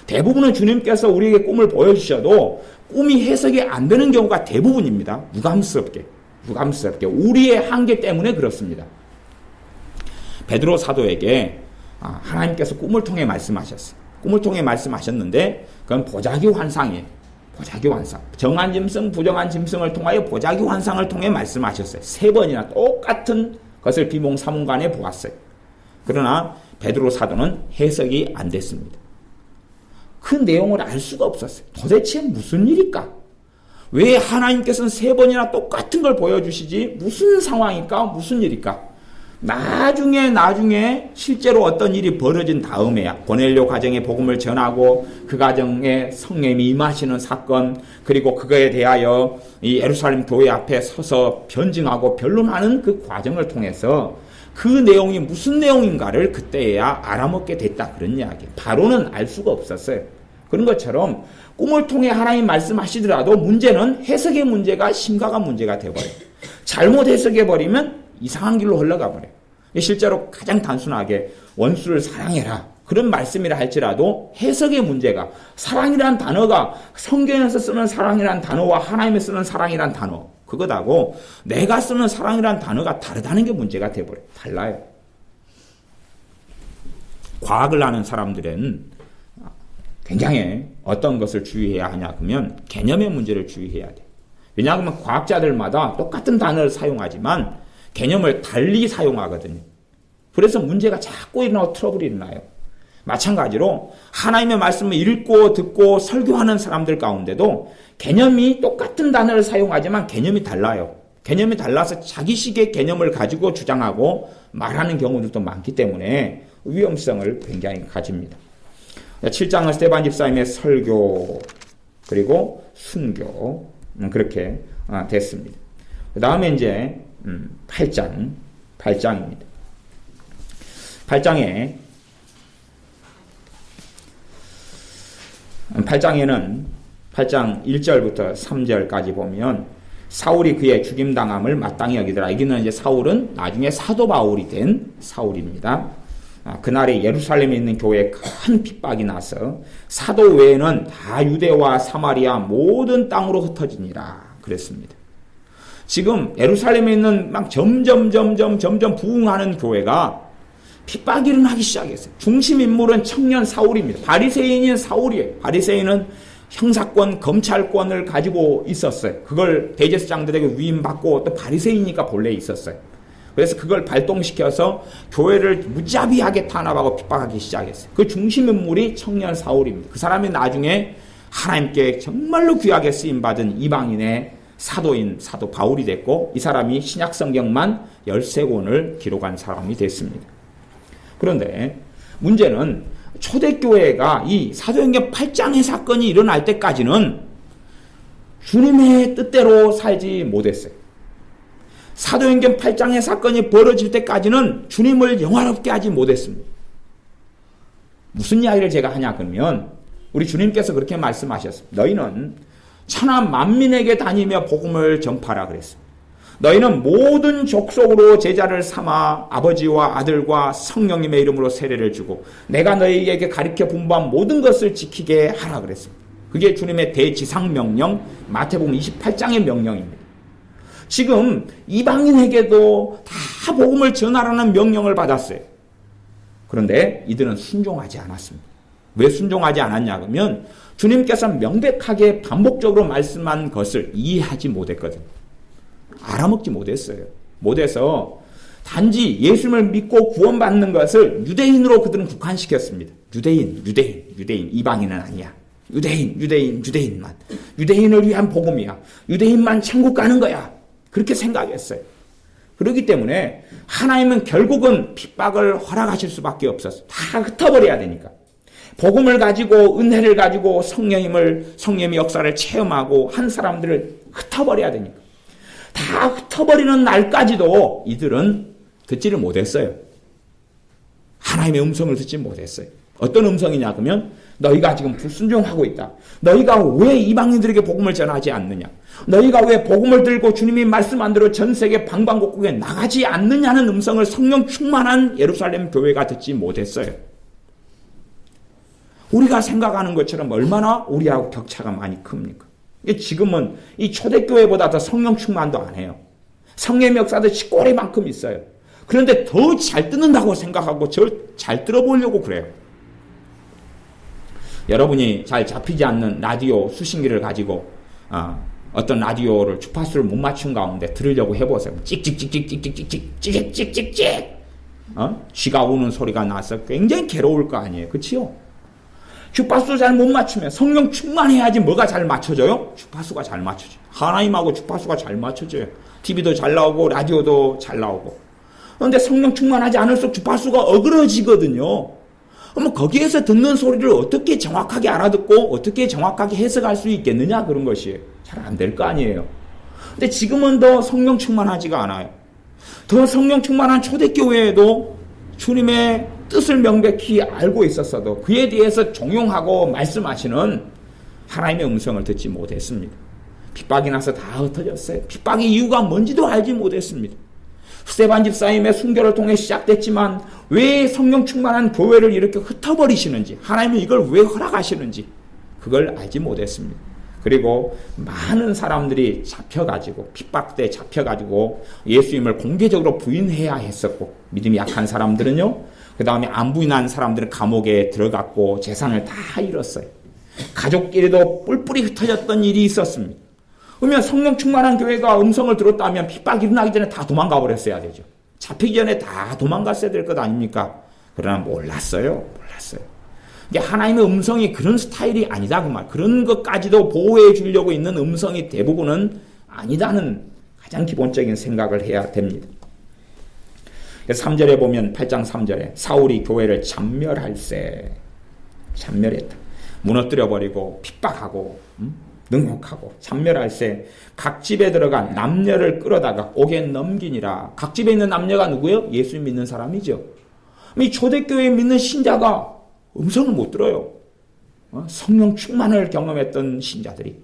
대부분은 주님께서 우리에게 꿈을 보여주셔도 꿈이 해석이 안 되는 경우가 대부분입니다. 유감스럽게. 우리의 한계 때문에 그렇습니다. 베드로 사도에게 하나님께서 꿈을 통해 말씀하셨어요. 꿈을 통해 말씀하셨는데 그건 보자기 환상이에요. 보자기 환상. 정한 짐승, 부정한 짐승을 통하여 보자기 환상을 통해 말씀하셨어요. 3번이나 똑같은 것을 비몽사몽간에 보았어요. 그러나 베드로 사도는 해석이 안 됐습니다. 그 내용을 알 수가 없었어요. 도대체 무슨 일일까? 왜 하나님께서는 3번이나 똑같은 걸 보여주시지? 무슨 상황일까? 무슨 일일까? 나중에 실제로 어떤 일이 벌어진 다음에야 고넬료 가정에 복음을 전하고 그 가정에 성령님이 임하시는 사건, 그리고 그거에 대하여 이 예루살렘 교회 앞에 서서 변증하고 변론하는 그 과정을 통해서 그 내용이 무슨 내용인가를 그때야 알아먹게 됐다, 그런 이야기. 바로는 알 수가 없었어요. 그런 것처럼 꿈을 통해 하나님 말씀하시더라도 문제는 해석의 문제가 심각한 문제가 되어버려요. 잘못 해석해버리면 이상한 길로 흘러가 버려요. 실제로 가장 단순하게 원수를 사랑해라, 그런 말씀이라 할지라도 해석의 문제가, 사랑이란 단어가 성경에서 쓰는 사랑이란 단어와 하나님이 쓰는 사랑이란 단어, 그것하고 내가 쓰는 사랑이란 단어가 다르다는 게 문제가 되어버려요. 달라요. 과학을 하는 사람들은 굉장히 어떤 것을 주의해야 하냐 그러면 개념의 문제를 주의해야 돼요. 왜냐하면 과학자들마다 똑같은 단어를 사용하지만 개념을 달리 사용하거든요. 그래서 문제가 자꾸 일어나고 트러블이 일어나요. 마찬가지로 하나님의 말씀을 읽고 듣고 설교하는 사람들 가운데도 개념이 똑같은 단어를 사용하지만 개념이 달라요. 개념이 달라서 자기식의 개념을 가지고 주장하고 말하는 경우들도 많기 때문에 위험성을 굉장히 가집니다. 7장은 스데반 집사님의 설교 그리고 순교 그렇게 됐습니다. 그 다음에 이제 8장입니다. 8장에는 8장 1절부터 3절까지 보면 사울이 그의 죽임당함을 마땅히 여기더라. 여기는 이제 사울은 나중에 사도 바울이 된 사울입니다. 그날에 예루살렘에 있는 교회에 큰 핍박이 나서 사도 외에는 다 유대와 사마리아 모든 땅으로 흩어지니라 그랬습니다. 지금 예루살렘에 있는 막 점점 부흥하는 교회가 핍박이 일어나기 시작했어요. 중심 인물은 청년 사울입니다. 바리새인인 사울이에요. 바리새인은 형사권, 검찰권을 가지고 있었어요. 그걸 대제사장들에게 위임받고 또 바리새인이니까 본래 있었어요. 그래서 그걸 발동시켜서 교회를 무자비하게 탄압하고 핍박하기 시작했어요. 그 중심 인물이 청년 사울입니다. 그 사람이 나중에 하나님께 정말로 귀하게 쓰임받은 이방인의 사도인 사도 바울이 됐고 이 사람이 신약 성경만 13권을 기록한 사람이 됐습니다. 그런데 문제는 초대교회가 이 사도행전 8장의 사건이 일어날 때까지는 주님의 뜻대로 살지 못했어요. 사도행전 8장의 사건이 벌어질 때까지는 주님을 영화롭게 하지 못했습니다. 무슨 이야기를 제가 하냐 그러면 우리 주님께서 그렇게 말씀하셨습니다. 너희는 천하 만민에게 다니며 복음을 전파하라 그랬습니다. 너희는 모든 족속으로 제자를 삼아 아버지와 아들과 성령님의 이름으로 세례를 주고 내가 너희에게 가르쳐 분부한 모든 것을 지키게 하라 그랬습니다. 그게 주님의 대지상명령 마태복음 28장의 명령입니다. 지금 이방인에게도 다 복음을 전하라는 명령을 받았어요. 그런데 이들은 순종하지 않았습니다. 왜 순종하지 않았냐 그러면 주님께서 명백하게 반복적으로 말씀한 것을 이해하지 못했거든요. 알아먹지 못했어요. 못해서 단지 예수님을 믿고 구원받는 것을 유대인으로 그들은 국한시켰습니다. 유대인, 이방인은 아니야. 유대인만. 유대인을 위한 복음이야. 유대인만 천국 가는 거야. 그렇게 생각했어요. 그렇기 때문에 하나님은 결국은 핍박을 허락하실 수밖에 없었어요. 다 흩어버려야 되니까. 복음을 가지고 은혜를 가지고 성령님의 역사를 체험하고 한 사람들을 흩어버려야 되니까. 다 흩어버리는 날까지도 이들은 듣지를 못했어요. 하나님의 음성을 듣지 못했어요. 어떤 음성이냐 그러면 너희가 지금 불순종하고 있다. 너희가 왜 이방인들에게 복음을 전하지 않느냐. 너희가 왜 복음을 들고 주님이 말씀한 대로 전 세계 방방곡곡에 나가지 않느냐는 음성을 성령 충만한 예루살렘 교회가 듣지 못했어요. 우리가 생각하는 것처럼 얼마나 우리하고 격차가 많이 큽니까? 지금은 이 초대교회보다 더 성령 충만도 안 해요. 성령의 역사도 시꼬리만큼 있어요. 그런데 더 잘 듣는다고 생각하고 잘 들어보려고 그래요. 여러분이 잘 잡히지 않는 라디오 수신기를 가지고 어떤 라디오를 주파수를 못 맞춘 가운데 들으려고 해보세요. 찍찍찍찍찍찍찍찍찍찍찍찍 쥐가 우는 소리가 나서 굉장히 괴로울 거 아니에요. 그치요? 주파수 잘 못 맞추면 성령 충만해야지 뭐가 잘 맞춰져요? 주파수가 잘 맞춰져요. 하나님하고 주파수가 잘 맞춰져요. TV도 잘 나오고 라디오도 잘 나오고. 그런데 성령 충만하지 않을수록 주파수가 어그러지거든요. 그럼 거기에서 듣는 소리를 어떻게 정확하게 알아듣고 어떻게 정확하게 해석할 수 있겠느냐 그런 것이에요. 잘 안 될 거 아니에요. 근데 지금은 더 성령 충만하지가 않아요. 더 성령 충만한 초대교회에도 주님의 뜻을 명백히 알고 있었어도 그에 대해서 종용하고 말씀하시는 하나님의 음성을 듣지 못했습니다. 핍박이 나서 다 흩어졌어요. 핍박의 이유가 뭔지도 알지 못했습니다. 스데반 집사님의 순교를 통해 시작됐지만 왜 성령 충만한 교회를 이렇게 흩어버리시는지, 하나님은 이걸 왜 허락하시는지 그걸 알지 못했습니다. 그리고 많은 사람들이 잡혀가지고 핍박 때 잡혀가지고 예수님을 공개적으로 부인해야 했었고, 믿음이 약한 사람들은요, 그 다음에 안 부인한 사람들은 감옥에 들어갔고 재산을 다 잃었어요. 가족끼리도 뿔뿔이 흩어졌던 일이 있었습니다. 그러면 성령 충만한 교회가 음성을 들었다면 핍박이 일어나기 전에 다 도망가 버렸어야 되죠. 잡히기 전에 다 도망갔어야 될 것 아닙니까? 그러나 몰랐어요. 이게 하나님의 음성이 그런 스타일이 아니다 그 말. 그런 것까지도 보호해 주려고 있는 음성이 대부분은 아니다는 가장 기본적인 생각을 해야 됩니다. 3절에 보면 8장 3절에 사울이 교회를 잔멸할세. 잔멸했다. 무너뜨려버리고 핍박하고 능욕하고 잔멸할세. 각 집에 들어가 남녀를 끌어다가 옥에 넘기니라. 각 집에 있는 남녀가 누구예요? 예수 믿는 사람이죠. 이 초대교회 믿는 신자가 음성을 못 들어요. 성령 충만을 경험했던 신자들이.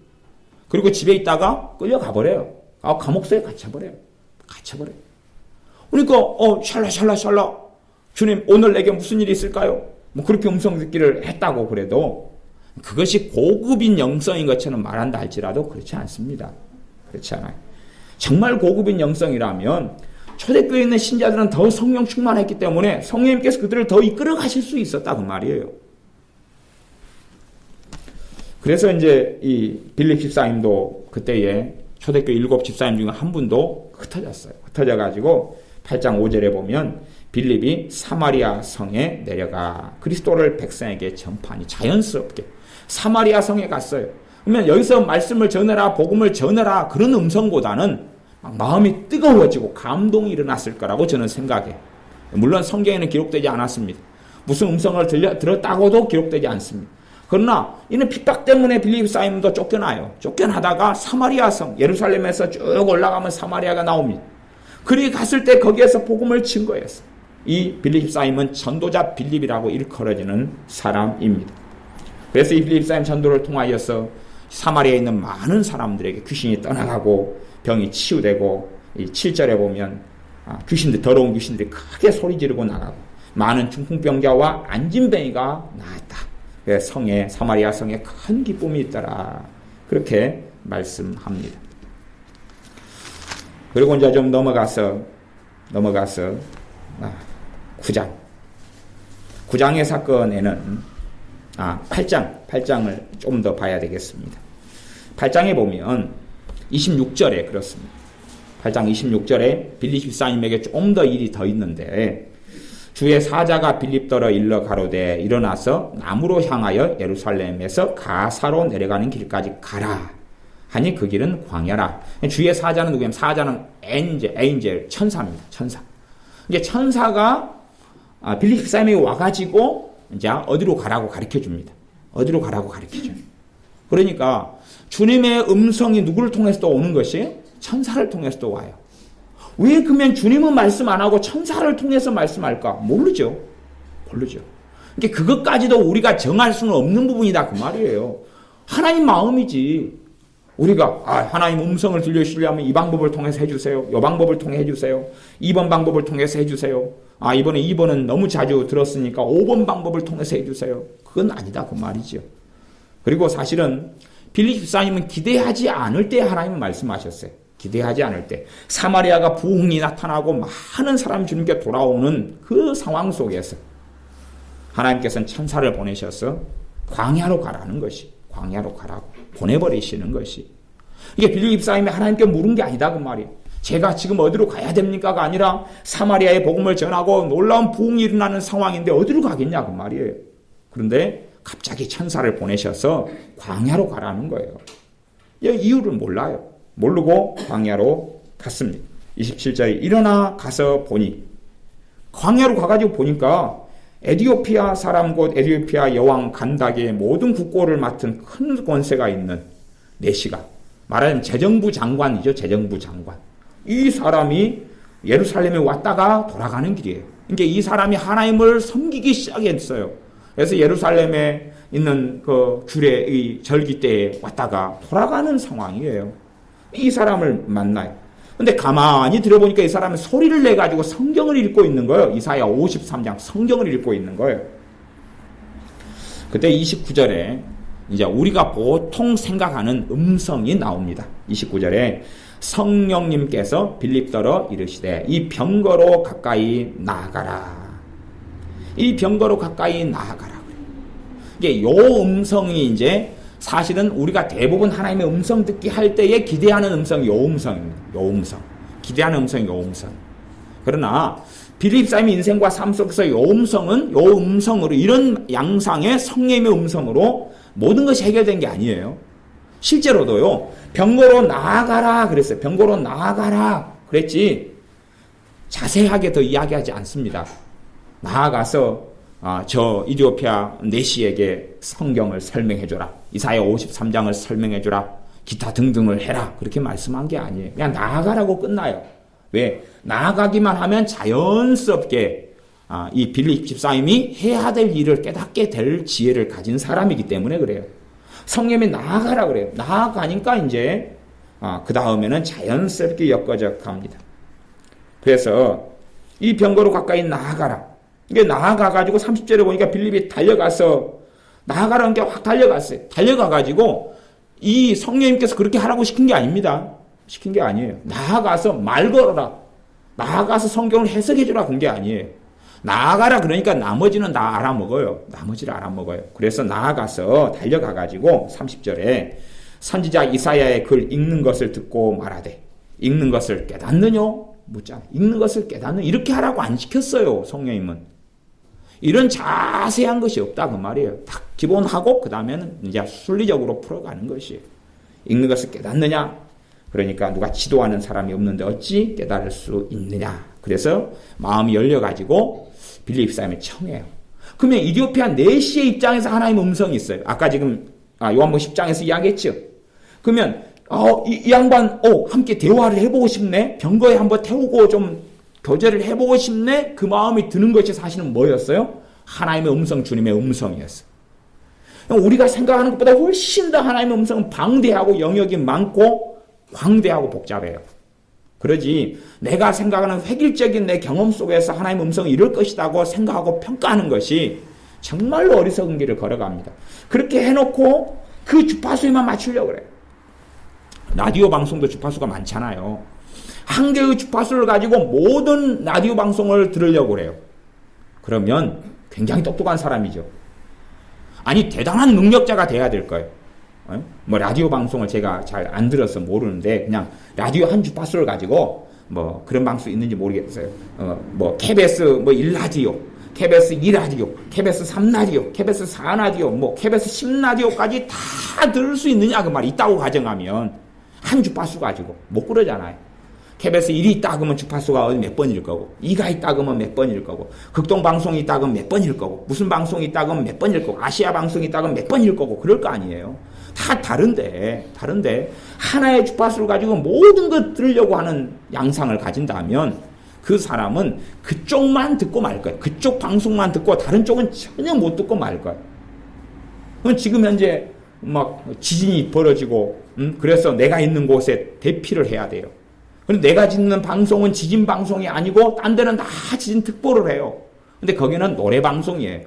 그리고 집에 있다가 끌려가 버려요. 감옥소에 갇혀버려요. 그러니까 샬라 주님 오늘 내게 무슨 일이 있을까요? 뭐 그렇게 음성 듣기를 했다고 그래도 그것이 고급인 영성인 것처럼 말한다 할지라도 그렇지 않습니다. 그렇지 않아요. 정말 고급인 영성이라면 초대교회에 있는 신자들은 더 성령 충만했기 때문에 성령님께서 그들을 더 이끌어 가실 수 있었다 그 말이에요. 그래서 이제 이 빌립 집사님도 그때에 초대교회 7 집사님 중에 한 분도 흩어졌어요. 흩어져가지고 8장 5절에 보면 빌립이 사마리아 성에 내려가 그리스도를 백성에게 전파하니 자연스럽게 사마리아 성에 갔어요. 그러면 여기서 말씀을 전해라, 복음을 전해라 그런 음성보다는 마음이 뜨거워지고 감동이 일어났을 거라고 저는 생각해요. 물론 성경에는 기록되지 않았습니다. 무슨 음성을 들었다고도 기록되지 않습니다. 그러나 이는 핍박 때문에 빌립 사임도 쫓겨나요. 쫓겨나다가 사마리아 성, 예루살렘에서 쭉 올라가면 사마리아가 나옵니다. 그리 갔을 때 거기에서 복음을 증거했어요. 이 빌립 사임은 전도자 빌립이라고 일컬어지는 사람입니다. 그래서 이 빌립 사임 전도를 통하여서 사마리아에 있는 많은 사람들에게 귀신이 떠나가고 병이 치유되고 이 7절에 보면 더러운 귀신들이 크게 소리 지르고 나가고 많은 중풍병자와 안진뱅이가 나았다. 그래서 사마리아 성에 큰 기쁨이 있더라. 그렇게 말씀합니다. 그리고 이제 좀 넘어가서 9장의 사건에는 8장을 좀 더 봐야 되겠습니다. 8장에 보면 26절에 그렇습니다. 8장 26절에 빌립 집사님에게 좀 더 일이 더 있는데 주의 사자가 빌립더러 일러 가로되 일어나서 남으로 향하여 예루살렘에서 가사로 내려가는 길까지 가라 하니 그 길은 광야라. 주의 사자는 누구냐면 사자는 엔젤 천사입니다. 천사. 이제 천사가 빌립 집사님에게 와가지고 이제 어디로 가라고 가르쳐 줍니다. 그러니까 주님의 음성이 누구를 통해서도 오는 것이 천사를 통해서도 와요. 왜 그러면 주님은 말씀 안 하고 천사를 통해서 말씀할까? 모르죠. 모르죠. 그러니까 그것까지도 우리가 정할 수는 없는 부분이다 그 말이에요. 하나님 마음이지. 우리가 하나님 음성을 들려주시려면 이 방법을 통해서 해주세요. 이 방법을 통해 해주세요. 2번 방법을 통해서 해주세요. 이번에 2번은 너무 자주 들었으니까 5번 방법을 통해서 해주세요. 그건 아니다 그 말이죠. 그리고 사실은 빌립 집사님은 기대하지 않을 때 하나님은 말씀하셨어요. 기대하지 않을 때. 사마리아가 부흥이 나타나고 많은 사람이 주님께 돌아오는 그 상황 속에서 하나님께서는 천사를 보내셔서 광야로 가라는 것이, 광야로 가라고 보내버리시는 것이. 이게 빌립 집사님이 하나님께 물은 게 아니다 그 말이에요. 제가 지금 어디로 가야 됩니까가 아니라 사마리아의 복음을 전하고 놀라운 부흥이 일어나는 상황인데 어디로 가겠냐 그 말이에요. 그런데 갑자기 천사를 보내셔서 광야로 가라는 거예요. 이유를 몰라요. 모르고 광야로 갔습니다. 27절에 일어나 가서 보니, 광야로 가가지고 보니까 에디오피아 사람 곧 에디오피아 여왕 간닥의 모든 국고를 맡은 큰 권세가 있는 내시가, 말하자면 재정부 장관이죠. 재정부 장관. 이 사람이 예루살렘에 왔다가 돌아가는 길이에요. 그러니까 이 사람이 하나님을 섬기기 시작했어요. 그래서 예루살렘에 있는 그 주례의 절기 때에 왔다가 돌아가는 상황이에요. 이 사람을 만나요. 근데 가만히 들어보니까 이 사람은 소리를 내가지고 성경을 읽고 있는 거예요. 이사야 53장 성경을 읽고 있는 거예요. 그때 29절에 이제 우리가 보통 생각하는 음성이 나옵니다. 29절에 성령님께서 빌립더러 이르시되 이 병거로 가까이 나아가라. 이 병거로 가까이 나아가라. 이게 요 음성이 이제 사실은 우리가 대부분 하나님의 음성 듣기 할 때에 기대하는 음성이 요 음성입니다. 요 음성. 기대하는 음성이 요 음성. 그러나 빌립 집사님의 인생과 삶 속에서 요 음성은 요 음성으로 이런 양상의 성령의 음성으로 모든 것이 해결된 게 아니에요. 실제로도요. 병거로 나아가라 그랬어요. 병거로 나아가라 그랬지 자세하게 더 이야기하지 않습니다. 나아가서 저 이디오피아 내시에게 성경을 설명해줘라. 이사야 53장을 설명해줘라. 기타 등등을 해라. 그렇게 말씀한 게 아니에요. 그냥 나아가라고 끝나요. 왜? 나아가기만 하면 자연스럽게 이 빌립 집사님이 해야 될 일을 깨닫게 될 지혜를 가진 사람이기 때문에 그래요. 성령이 나아가라 그래요. 나아가니까 이제 그 다음에는 자연스럽게 엮어져 갑니다. 그래서 이 병거로 가까이 나아가라. 이게 나아가가지고 30절에 보니까 빌립이 달려가서 나아가라는 게 확 달려갔어요. 달려가가지고 이 성령님께서 그렇게 하라고 시킨 게 아닙니다. 시킨 게 아니에요. 나아가서 말 걸어라. 나아가서 성경을 해석해주라 그런 게 아니에요. 나아가라 그러니까 나머지는 다 알아먹어요. 나머지를 알아먹어요. 그래서 나아가서 달려가가지고 30절에 선지자 이사야의 글 읽는 것을 듣고 말하되 읽는 것을 깨닫느냐? 묻잖아. 읽는 것을 깨닫느냐? 이렇게 하라고 안 시켰어요. 성령님은. 이런 자세한 것이 없다 그 말이에요. 딱 기본하고 그 다음에는 이제 순리적으로 풀어가는 것이에요. 읽는 것을 깨닫느냐? 그러니까 누가 지도하는 사람이 없는데 어찌 깨달을 수 있느냐? 그래서 마음이 열려가지고 빌립 집사님을 청해요. 그러면 이디오피아 내시의 입장에서 하나님의 음성이 있어요. 아까 지금 요한복음 10장에서 이야기했죠. 그러면 이 양반 함께 대화를 해보고 싶네. 병거에 한번 태우고 좀 교제를 해보고 싶네. 그 마음이 드는 것이 사실은 뭐였어요? 하나님의 음성, 주님의 음성이었어요. 우리가 생각하는 것보다 훨씬 더 하나님의 음성은 방대하고 영역이 많고 광대하고 복잡해요. 그러지 내가 생각하는 획일적인 내 경험 속에서 하나님의 음성이 이럴 것이라고 생각하고 평가하는 것이 정말로 어리석은 길을 걸어갑니다. 그렇게 해놓고 그 주파수에만 맞추려고 그래요. 라디오 방송도 주파수가 많잖아요. 한 개의 주파수를 가지고 모든 라디오 방송을 들으려고 그래요. 그러면 굉장히 똑똑한 사람이죠. 아니 대단한 능력자가 돼야 될 거예요. 뭐 라디오 방송을 제가 잘 안 들어서 모르는데 그냥 라디오 한 주파수를 가지고 뭐 그런 방송 있는지 모르겠어요. 뭐 KBS 뭐 1라디오, KBS 2라디오, KBS 3라디오, KBS 4라디오, 뭐 KBS 10라디오까지 다 들을 수 있느냐 그 말이 있다고 가정하면 한 주파수 가지고 못 그러잖아요. KBS 1이 있다 그러면 주파수가 몇 번일 거고 2가 있다 그러면 몇 번일 거고 극동방송이 있다 그러면 몇 번일 거고 무슨 방송이 있다 그러면 몇 번일 거고 아시아 방송이 있다 그러면 몇 번일 거고 그럴 거 아니에요. 다 다른데 하나의 주파수를 가지고 모든 것 들으려고 하는 양상을 가진다면 그 사람은 그쪽만 듣고 말 거예요. 그쪽 방송만 듣고 다른 쪽은 전혀 못 듣고 말 거예요. 지금 현재 막 지진이 벌어지고 그래서 내가 있는 곳에 대피를 해야 돼요. 그런데 내가 듣는 방송은 지진 방송이 아니고 딴 데는 다 지진 특보를 해요. 근데 거기는 노래 방송이에요.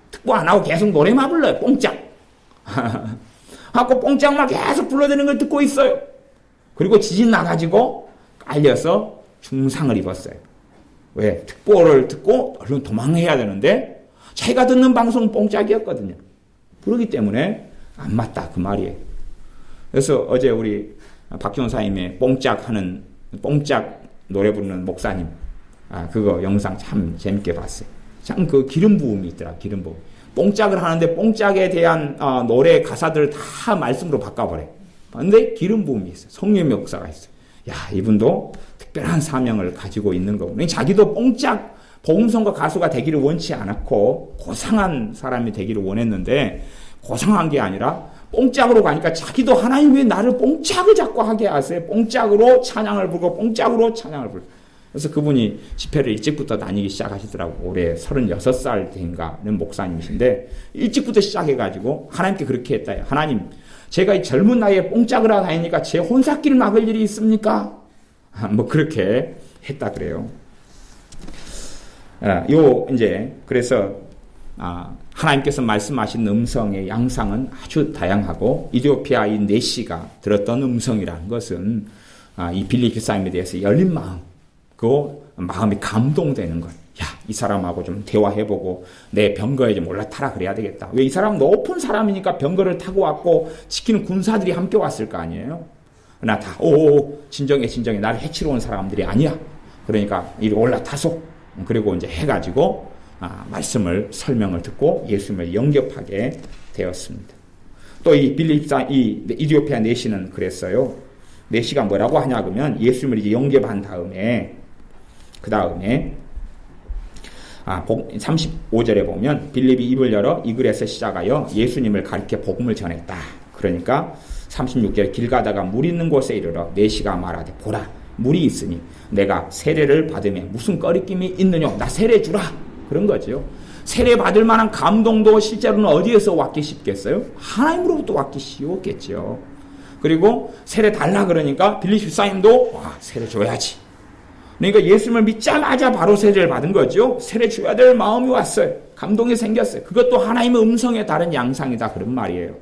특보 안 하고 계속 노래만 불러요. 뽕짝. 하고 뽕짝만 계속 불러대는 걸 듣고 있어요. 그리고 지진 나가지고 깔려서 중상을 입었어요. 왜? 특보를 듣고 얼른 도망해야 되는데 자기가 듣는 방송은 뽕짝이었거든요. 그렇기 때문에 안 맞다 그 말이에요. 그래서 어제 우리 박종사님의 뽕짝 노래 부르는 목사님 그거 영상 참 재밌게 봤어요. 참 그 기름 부음이 있더라. 기름 부음. 뽕짝을 하는데 뽕짝에 대한 노래 가사들을 다 말씀으로 바꿔버려요. 근데 기름 부음이 있어요. 성령의 역사가 있어요. 야, 이분도 특별한 사명을 가지고 있는 거고. 자기도 뽕짝 복음성가 가수가 되기를 원치 않았고 고상한 사람이 되기를 원했는데 고상한 게 아니라 뽕짝으로 가니까 자기도 하나님 왜 나를 뽕짝을 자꾸 하게 하세요? 뽕짝으로 찬양을 부르고 뽕짝으로 찬양을 부르고. 그래서 그분이 집회를 일찍부터 다니기 시작하시더라고. 올해 36살 된가는 목사님이신데 일찍부터 시작해가지고 하나님께 그렇게 했다. 하나님, 제가 이 젊은 나이에 뽕짝을 하고 다니니까 제 혼사길 막을 일이 있습니까? 뭐 그렇게 했다 그래요. 그래서 하나님께서 말씀하신 음성의 양상은 아주 다양하고 이디오피아인 네시가 들었던 음성이라는 것은 이 빌립 기사님에 대해서 열린 마음, 그 마음이 감동되는 것. 야, 이 사람하고 좀 대화해보고 내 병거에 좀 올라타라 그래야 되겠다. 왜? 이 사람 높은 사람이니까 병거를 타고 왔고 지키는 군사들이 함께 왔을 거 아니에요. 나 다 진정해 나를 해치러 온 사람들이 아니야. 그러니까 이리 올라타소. 그리고 이제 해가지고 말씀을 설명을 듣고 예수님을 영접하게 되었습니다. 또 이 이디오피아 네시는 그랬어요. 네시가 뭐라고 하냐 그러면 예수님을 이제 영접한 다음에 그 다음에 35절에 보면 빌립이 입을 열어 이 글에서 시작하여 예수님을 가리켜 복음을 전했다. 그러니까 36절에 길 가다가 물 있는 곳에 이르러 네시가 말하되 보라 물이 있으니 내가 세례를 받으면 무슨 꺼리낌이 있느냐 나 세례 주라 그런 거죠. 세례 받을 만한 감동도 실제로는 어디에서 왔기 쉽겠어요? 하나님으로부터 왔기 쉬웠겠죠. 그리고 세례 달라 그러니까 빌립 집사님도 세례 줘야지. 그러니까 예수님을 믿자마자 바로 세례를 받은 거죠. 세례 줘야 될 마음이 왔어요. 감동이 생겼어요. 그것도 하나님의 음성에 다른 양상이다 그런 말이에요.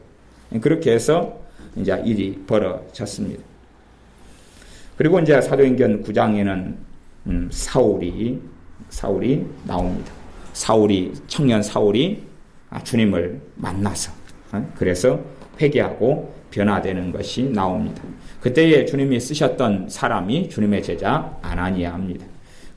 그렇게 해서 이제 일이 벌어졌습니다. 그리고 이제 사도행전 9장에는 사울이 나옵니다. 청년 사울이 주님을 만나서 그래서 회개하고 변화되는 것이 나옵니다. 그때에 주님이 쓰셨던 사람이 주님의 제자 아나니아입니다.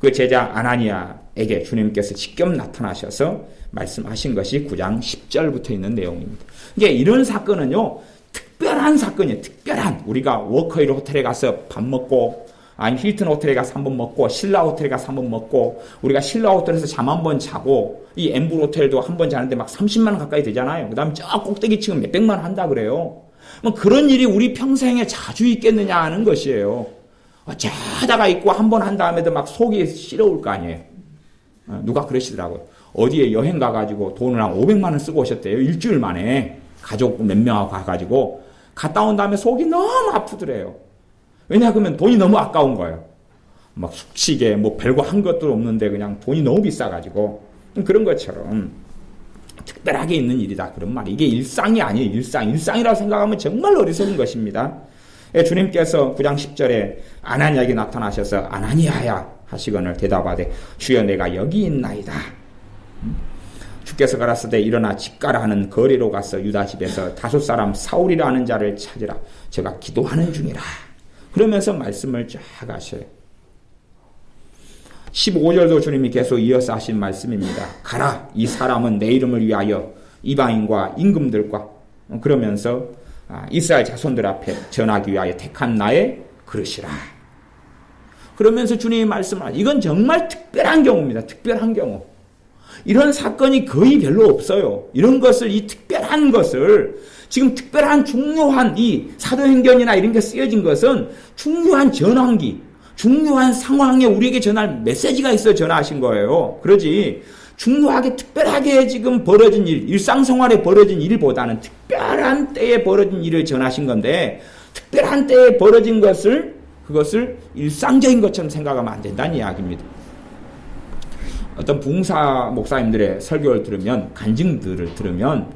그 제자 아나니아에게 주님께서 직접 나타나셔서 말씀하신 것이 9장 10절부터 있는 내용입니다. 이게 이런 사건은요, 특별한 사건이에요. 특별한. 우리가 워커힐 호텔에 가서 밥 먹고, 아니 힐튼 호텔에 가서 한번 먹고, 신라 호텔에 가서 한번 먹고, 우리가 신라 호텔에서 잠 한 번 자고, 이 엠블 호텔도 한 번 자는데 막 30만 원 가까이 되잖아요. 그 다음에 저 꼭대기 치고 몇백만 원 한다 그래요. 뭐 그런 일이 우리 평생에 자주 있겠느냐 하는 것이에요. 자다가 있고 한 번 한 다음에도 막 속이 시려울 거 아니에요. 누가 그러시더라고요. 어디에 여행 가가지고 돈을 한 500만 원 쓰고 오셨대요. 일주일 만에. 가족 몇 명하고 가가지고 갔다 온 다음에 속이 너무 아프더래요. 왜냐하면 돈이 너무 아까운 거예요. 막 숙식에 뭐 별거 한 것도 없는데 그냥 돈이 너무 비싸가지고 그런 것처럼 특별하게 있는 일이다 그런 말이. 이게 일상이 아니에요. 일상이라고 생각하면 정말 어리석은 것입니다. 주님께서 9장 10절에 아나니아에게 나타나셔서 아나니아야 하시거늘 대답하되 주여 내가 여기 있나이다. 주께서 가라사대 일어나 집 가라 하는 거리로 가서 유다 집에서 다섯 사람 사울이라 하는 자를 찾으라. 제가 기도하는 중이라. 그러면서 말씀을 쫙 하셔요. 15절도 주님이 계속 이어서 하신 말씀입니다. 가라. 이 사람은 내 이름을 위하여 이방인과 임금들과 그러면서 이스라엘 자손들 앞에 전하기 위하여 택한 나의 그릇이라. 그러면서 주님이 말씀을 이건 정말 특별한 경우입니다. 특별한 경우. 이런 사건이 거의 별로 없어요. 이런 것을, 이 특별한 것을, 지금 특별한 중요한 이 사도행전이나 이런 게 쓰여진 것은 중요한 전환기, 중요한 상황에 우리에게 전할 메시지가 있어 전하신 거예요. 그러지 중요하게 특별하게 지금 벌어진 일, 일상생활에 벌어진 일보다는 특별한 때에 벌어진 일을 전하신 건데 특별한 때에 벌어진 그것을 일상적인 것처럼 생각하면 안 된다는 이야기입니다. 어떤 부흥사 목사님들의 설교를 들으면 간증들을 들으면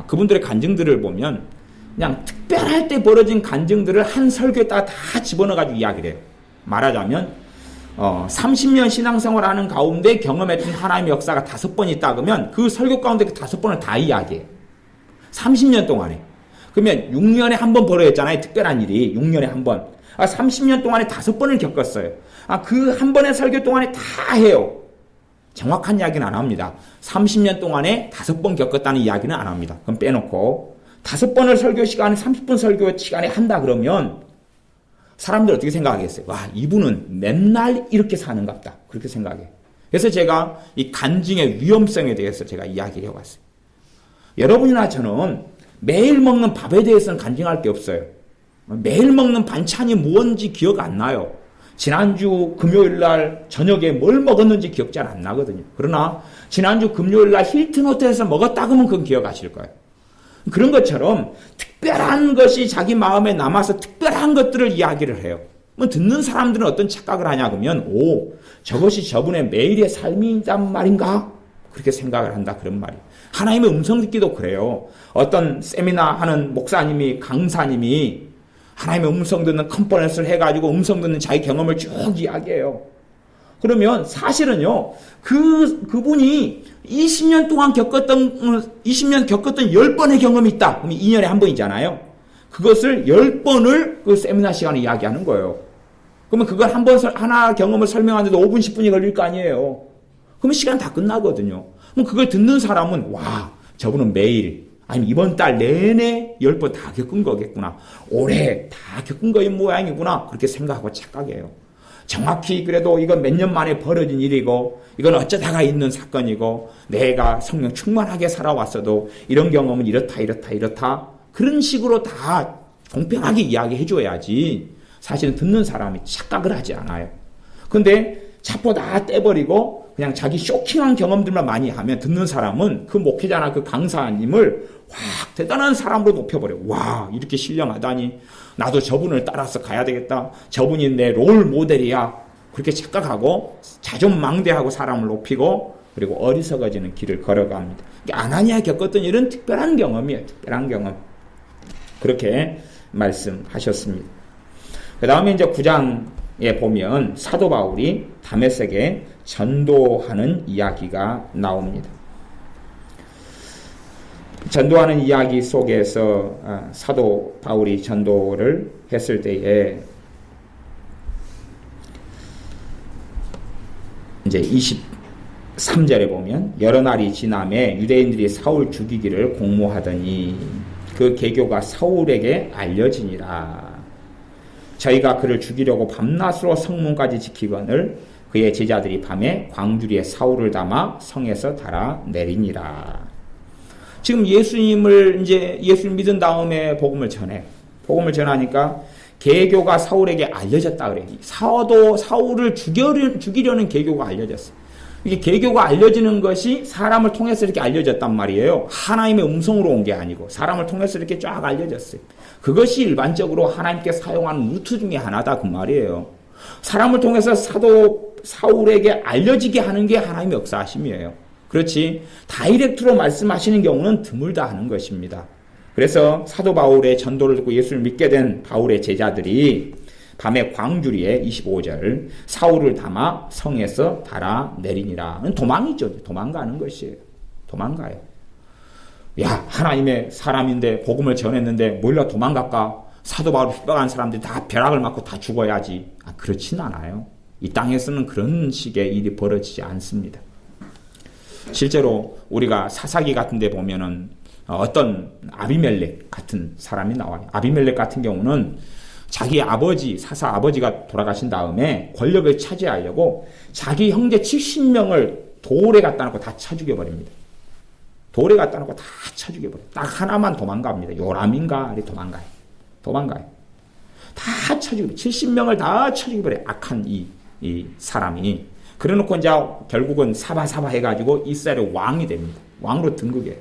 그분들의 간증들을 보면 그냥 특별할 때 벌어진 간증들을 한 설교에다가 다 집어넣어가지고 이야기를 해요. 말하자면 30년 신앙생활하는 가운데 경험했던 하나님의 역사가 5번 있다 그러면 그 설교 가운데 그 5번을 다 이야기해요. 30년 동안에. 그러면 6년에 한 번 벌어졌잖아요. 특별한 일이 6년에 한 번. 30년 동안에 5번을 겪었어요. 그 한 번의 설교 동안에 다 해요. 정확한 이야기는 안 합니다. 30년 동안에 5번 겪었다는 이야기는 안 합니다. 그럼 빼놓고 5번을 설교 시간에 30분 설교 시간에 한다 그러면 사람들 어떻게 생각하겠어요? 와, 이분은 맨날 이렇게 사는갑다. 그렇게 생각해요. 그래서 제가 이 간증의 위험성에 대해서 제가 이야기를 해왔어요. 여러분이나 저는 매일 먹는 밥에 대해서는 간증할 게 없어요. 매일 먹는 반찬이 뭔지 기억 안 나요. 지난주 금요일 날 저녁에 뭘 먹었는지 기억 잘 안 나거든요. 그러나 지난주 금요일 날 힐튼 호텔에서 먹었다 그러면 그건 기억하실 거예요. 그런 것처럼 특별한 것이 자기 마음에 남아서 특별한 것들을 이야기를 해요. 듣는 사람들은 어떤 착각을 하냐 그러면 저것이 저분의 매일의 삶이란 말인가? 그렇게 생각을 한다 그런 말이에요. 하나님의 음성 듣기도 그래요. 어떤 세미나 하는 목사님이 강사님이 하나님의 음성 듣는 컨퍼런스를 해가지고 음성 듣는 자기 경험을 쭉 이야기해요. 그러면 사실은요, 그분이 20년 동안 겪었던 10번의 경험이 있다. 그럼 2년에 한 번이잖아요. 그것을 10번을 그 세미나 시간에 이야기하는 거예요. 그러면 그걸 하나 경험을 설명하는데도 5분, 10분이 걸릴 거 아니에요. 그러면 시간 다 끝나거든요. 그럼 그걸 듣는 사람은, 와, 저분은 매일, 아니면 이번 달 내내 10번 다 겪은 거겠구나. 올해 다 겪은 거인 모양이구나. 그렇게 생각하고 착각해요. 정확히 그래도 이건 몇 년 만에 벌어진 일이고 이건 어쩌다가 있는 사건이고 내가 성령 충만하게 살아왔어도 이런 경험은 이렇다 그런 식으로 다 공평하게 이야기해 줘야지 사실은 듣는 사람이 착각을 하지 않아요. 근데 차포 다 떼버리고 그냥 자기 쇼킹한 경험들만 많이 하면 듣는 사람은 그 목회자나 그 강사님을 확 대단한 사람으로 높여버려요. 와, 이렇게 신령하다니 나도 저분을 따라서 가야 되겠다. 저분이 내 롤 모델이야. 그렇게 착각하고 자존망대하고 사람을 높이고 그리고 어리석어지는 길을 걸어갑니다. 아나니아 겪었던 이런 특별한 경험이에요. 특별한 경험. 그렇게 말씀하셨습니다. 그 다음에 이제 9장에 보면 사도 바울이 다메섹에 전도하는 이야기가 나옵니다. 전도하는 이야기 속에서 사도 바울이 전도를 했을 때에 이제 23절에 보면 여러 날이 지남에 유대인들이 사울 죽이기를 공모하더니 그 계교가 사울에게 알려지니라. 저희가 그를 죽이려고 밤낮으로 성문까지 지키거늘 그의 제자들이 밤에 광주리에 사울을 담아 성에서 달아 내리니라. 지금 예수님 믿은 다음에 복음을 전해. 복음을 전하니까 계교가 사울에게 알려졌다 그래. 사울을 죽이려는 계교가 알려졌어. 이게 계교가 알려지는 것이 사람을 통해서 이렇게 알려졌단 말이에요. 하나님의 음성으로 온 게 아니고 사람을 통해서 이렇게 쫙 알려졌어요. 그것이 일반적으로 하나님께 사용하는 루트 중에 하나다 그 말이에요. 사람을 통해서 사울에게 알려지게 하는 게 하나님의 역사하심이에요. 그렇지 다이렉트로 말씀하시는 경우는 드물다 하는 것입니다. 그래서 사도 바울의 전도를 듣고 예수를 믿게 된 바울의 제자들이 밤에 광주리에 25절 사울을 담아 성에서 달아 내리니라. 도망이죠. 도망가는 것이에요. 도망가요. 야, 하나님의 사람인데 복음을 전했는데 몰라 도망갈까? 사도 바울 핍박한 사람들이 다 벼락을 맞고 다 죽어야지. 그렇진 않아요. 이 땅에서는 그런 식의 일이 벌어지지 않습니다. 실제로 우리가 사사기 같은 데 보면은 어떤 아비멜렉 같은 사람이 나와요. 아비멜렉 같은 경우는 자기 아버지, 사사 아버지가 돌아가신 다음에 권력을 차지하려고 자기 형제 70명을 돌에 갖다 놓고 다 쳐 죽여버립니다. 돌에 갖다 놓고 다 쳐 죽여버려요. 딱 하나만 도망갑니다. 요람인가? 도망가요. 다 쳐주고 70명을 다 쳐주고 버려. 악한 이 사람이. 그래놓고 이제 결국은 사바사바 해가지고 이스라엘의 왕이 됩니다. 왕으로 등극해요.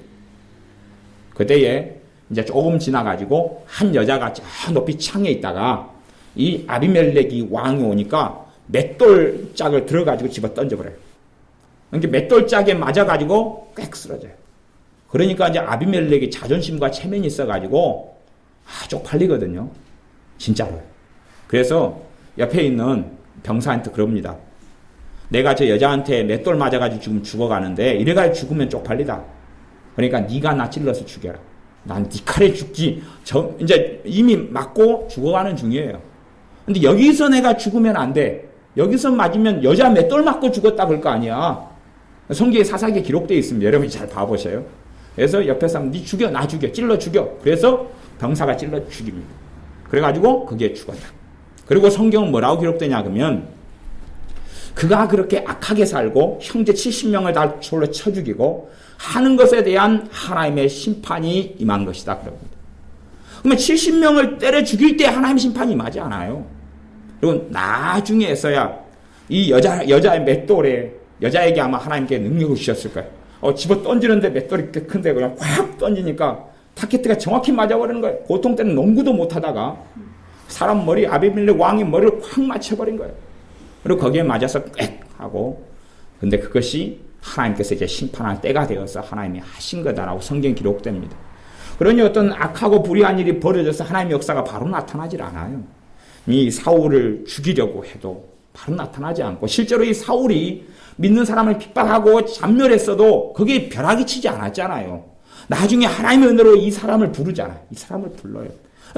그때에 이제 조금 지나가지고 한 여자가 저 높이 창에 있다가 이 아비멜렉이 왕이 오니까 맷돌짝을 들어가지고 집어 던져버려요. 그러니까 맷돌짝에 맞아가지고 꽥 쓰러져요. 그러니까 이제 아비멜렉이 자존심과 체면이 있어가지고 쪽팔리거든요. 진짜로요. 그래서 옆에 있는 병사한테 그럽니다. 내가 저 여자한테 맷돌 맞아가지고 지금 죽어가는데 이래가지고 죽으면 쪽팔리다. 그러니까 네가 나 찔러서 죽여라. 난 네 칼에 죽지. 이제 이미 맞고 죽어가는 중이에요. 근데 여기서 내가 죽으면 안 돼. 여기서 맞으면 여자 맷돌 맞고 죽었다 그럴 거 아니야. 성경에 사사기에 기록되어 있습니다. 여러분이 잘 봐보세요. 그래서 옆에 사람 네 죽여, 나 죽여, 찔러 죽여. 그래서 병사가 찔러 죽입니다. 그래가지고 그게 죽었다. 그리고 성경은 뭐라고 기록되냐 그러면 그가 그렇게 악하게 살고 형제 70명을 다 솔로 쳐 죽이고 하는 것에 대한 하나님의 심판이 임한 것이다 그럽니다. 그러면 70명을 때려 죽일 때 하나님의 심판이 임하지 않아요. 그리고 나중에서야 이 여자의 맷돌에 여자에게 아마 하나님께 능력을 주셨을 거예요. 집어 던지는데 맷돌이 꽤 큰데 그냥 확 던지니까 타켓트가 정확히 맞아버리는 거예요. 보통 때는 농구도 못하다가 사람 머리, 아비멜렉 왕의 머리를 확 맞춰버린 거예요. 그리고 거기에 맞아서 꽥 하고, 근데 그것이 하나님께서 이제 심판할 때가 되어서 하나님이 하신 거다라고 성경에 기록됩니다. 그러니 어떤 악하고 불의한 일이 벌어져서 하나님의 역사가 바로 나타나질 않아요. 이 사울을 죽이려고 해도 바로 나타나지 않고, 실제로 이 사울이 믿는 사람을 핍박하고 잔멸했어도 그게 벼락이 치지 않았잖아요. 나중에 하나님의 은혜로 이 사람을 부르잖아요. 이 사람을 불러요.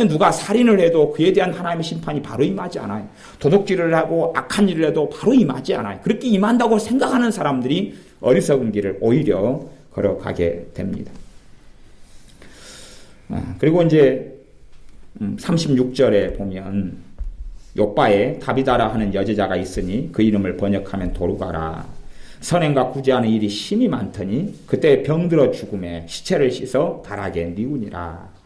누가 살인을 해도 그에 대한 하나님의 심판이 바로 임하지 않아요. 도둑질을 하고 악한 일을 해도 바로 임하지 않아요. 그렇게 임한다고 생각하는 사람들이 어리석은 길을 오히려 걸어가게 됩니다. 그리고 이제 36절에 보면 욥바에 다비다라 하는 여제자가 있으니 그 이름을 번역하면 도루가라. 선행과 구제하는 일이 심히 많더니 그때 병들어 죽음에 시체를 씻어 다락에 뉘우니라.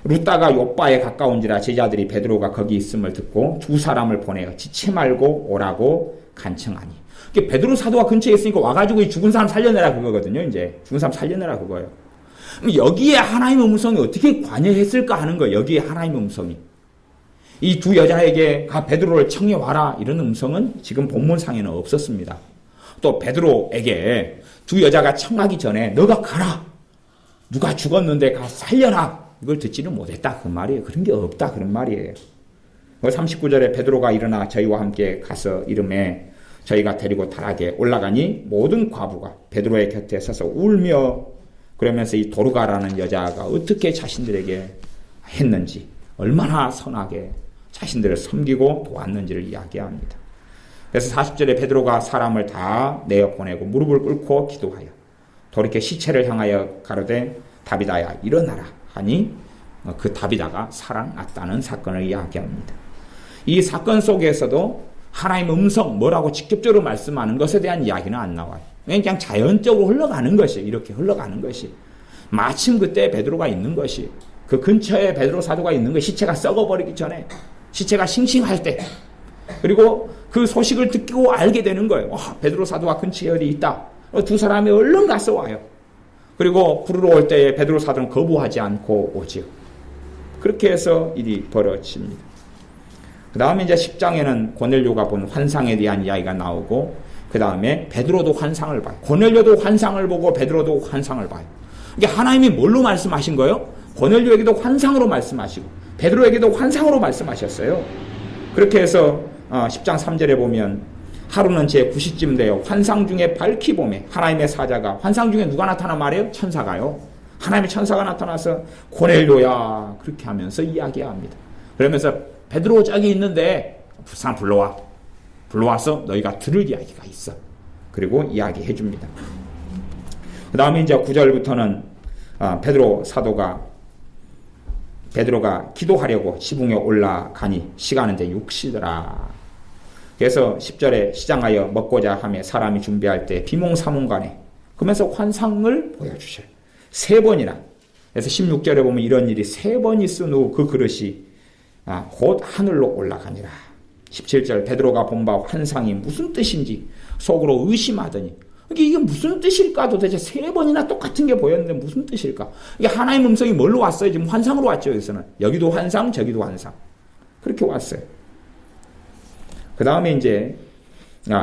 룻다가 욥바에 가까운지라 제자들이 베드로가 거기 있음을 듣고 두 사람을 보내어 지체 말고 오라고 간청하니. 베드로 사도가 근처에 있으니까 와가지고 이 죽은 사람 살려내라 그거거든요. 이제 죽은 사람 살려내라 그거예요. 여기에 하나님의 음성이 어떻게 관여했을까 하는 거예요. 여기에 하나님의 음성이. 이 두 여자에게 가 베드로를 청해 와라 이런 음성은 지금 본문상에는 없었습니다. 또 베드로에게 두 여자가 청하기 전에 너가 가라. 누가 죽었는데 가 살려라. 이걸 듣지는 못했다 그 말이에요. 그런 게 없다 그런 말이에요. 39절에 베드로가 일어나 저희와 함께 가서 이름에 저희가 데리고 다락에 올라가니 모든 과부가 베드로의 곁에 서서 울며 그러면서 이 도르가라는 여자가 어떻게 자신들에게 했는지 얼마나 선하게 자신들을 섬기고 도왔는지를 이야기합니다. 그래서 40절에 베드로가 사람을 다 내어보내고 무릎을 꿇고 기도하여 돌이켜 시체를 향하여 가로되 다비다야 일어나라 하니 그 다비다가 살아났다는 사건을 이야기합니다. 이 사건 속에서도 하나님의 음성 뭐라고 직접적으로 말씀하는 것에 대한 이야기는 안 나와요. 그냥 자연적으로 흘러가는 것이 이렇게 흘러가는 것이 마침 그때 베드로가 있는 것이 그 근처에 베드로 사도가 있는 것이 시체가 썩어버리기 전에 시체가 싱싱할 때 그리고 그 소식을 듣고 알게 되는 거예요. 베드로 사도가 근처에 어디 있다. 두 사람이 얼른 가서 와요. 그리고 부르러 올 때에 베드로 사도는 거부하지 않고 오지요. 그렇게 해서 일이 벌어집니다. 그 다음에 이제 10장에는 고넬료가 본 환상에 대한 이야기가 나오고 그 다음에 베드로도 환상을 봐요. 고넬료도 환상을 보고 베드로도 환상을 봐요. 이게 하나님이 뭘로 말씀하신 거예요? 고넬료에게도 환상으로 말씀하시고 베드로에게도 환상으로 말씀하셨어요. 그렇게 해서 10장 3절에 보면 하루는 제 9시쯤 되어 환상 중에 밝히 보매 하나님의 사자가 환상 중에 누가 나타나 말해요? 천사가요. 하나님의 천사가 나타나서 고넬료야 그렇게 하면서 이야기합니다. 그러면서 베드로 저기 있는데 사람 불러와서 너희가 들을 이야기가 있어. 그리고 이야기해 줍니다. 그 다음에 이제 9절부터는 베드로가 기도하려고 지붕에 올라가니 시간은 이제 6시더라. 그래서 10절에 시장하여 먹고자 하며 사람이 준비할 때 비몽사몽간에 그러면서 환상을 보여주셔요. 3번이나. 그래서 16절에 보면 이런 일이 3번 있은 후 그 그릇이 곧 하늘로 올라가니라. 17절 베드로가 본 바 환상이 무슨 뜻인지 속으로 의심하더니 이게 무슨 뜻일까? 도대체 3번이나 똑같은 게 보였는데 무슨 뜻일까? 이게 하나님의 음성이 뭘로 왔어요? 지금 환상으로 왔죠. 여기서는 여기도 환상, 저기도 환상. 그렇게 왔어요. 그 다음에 이제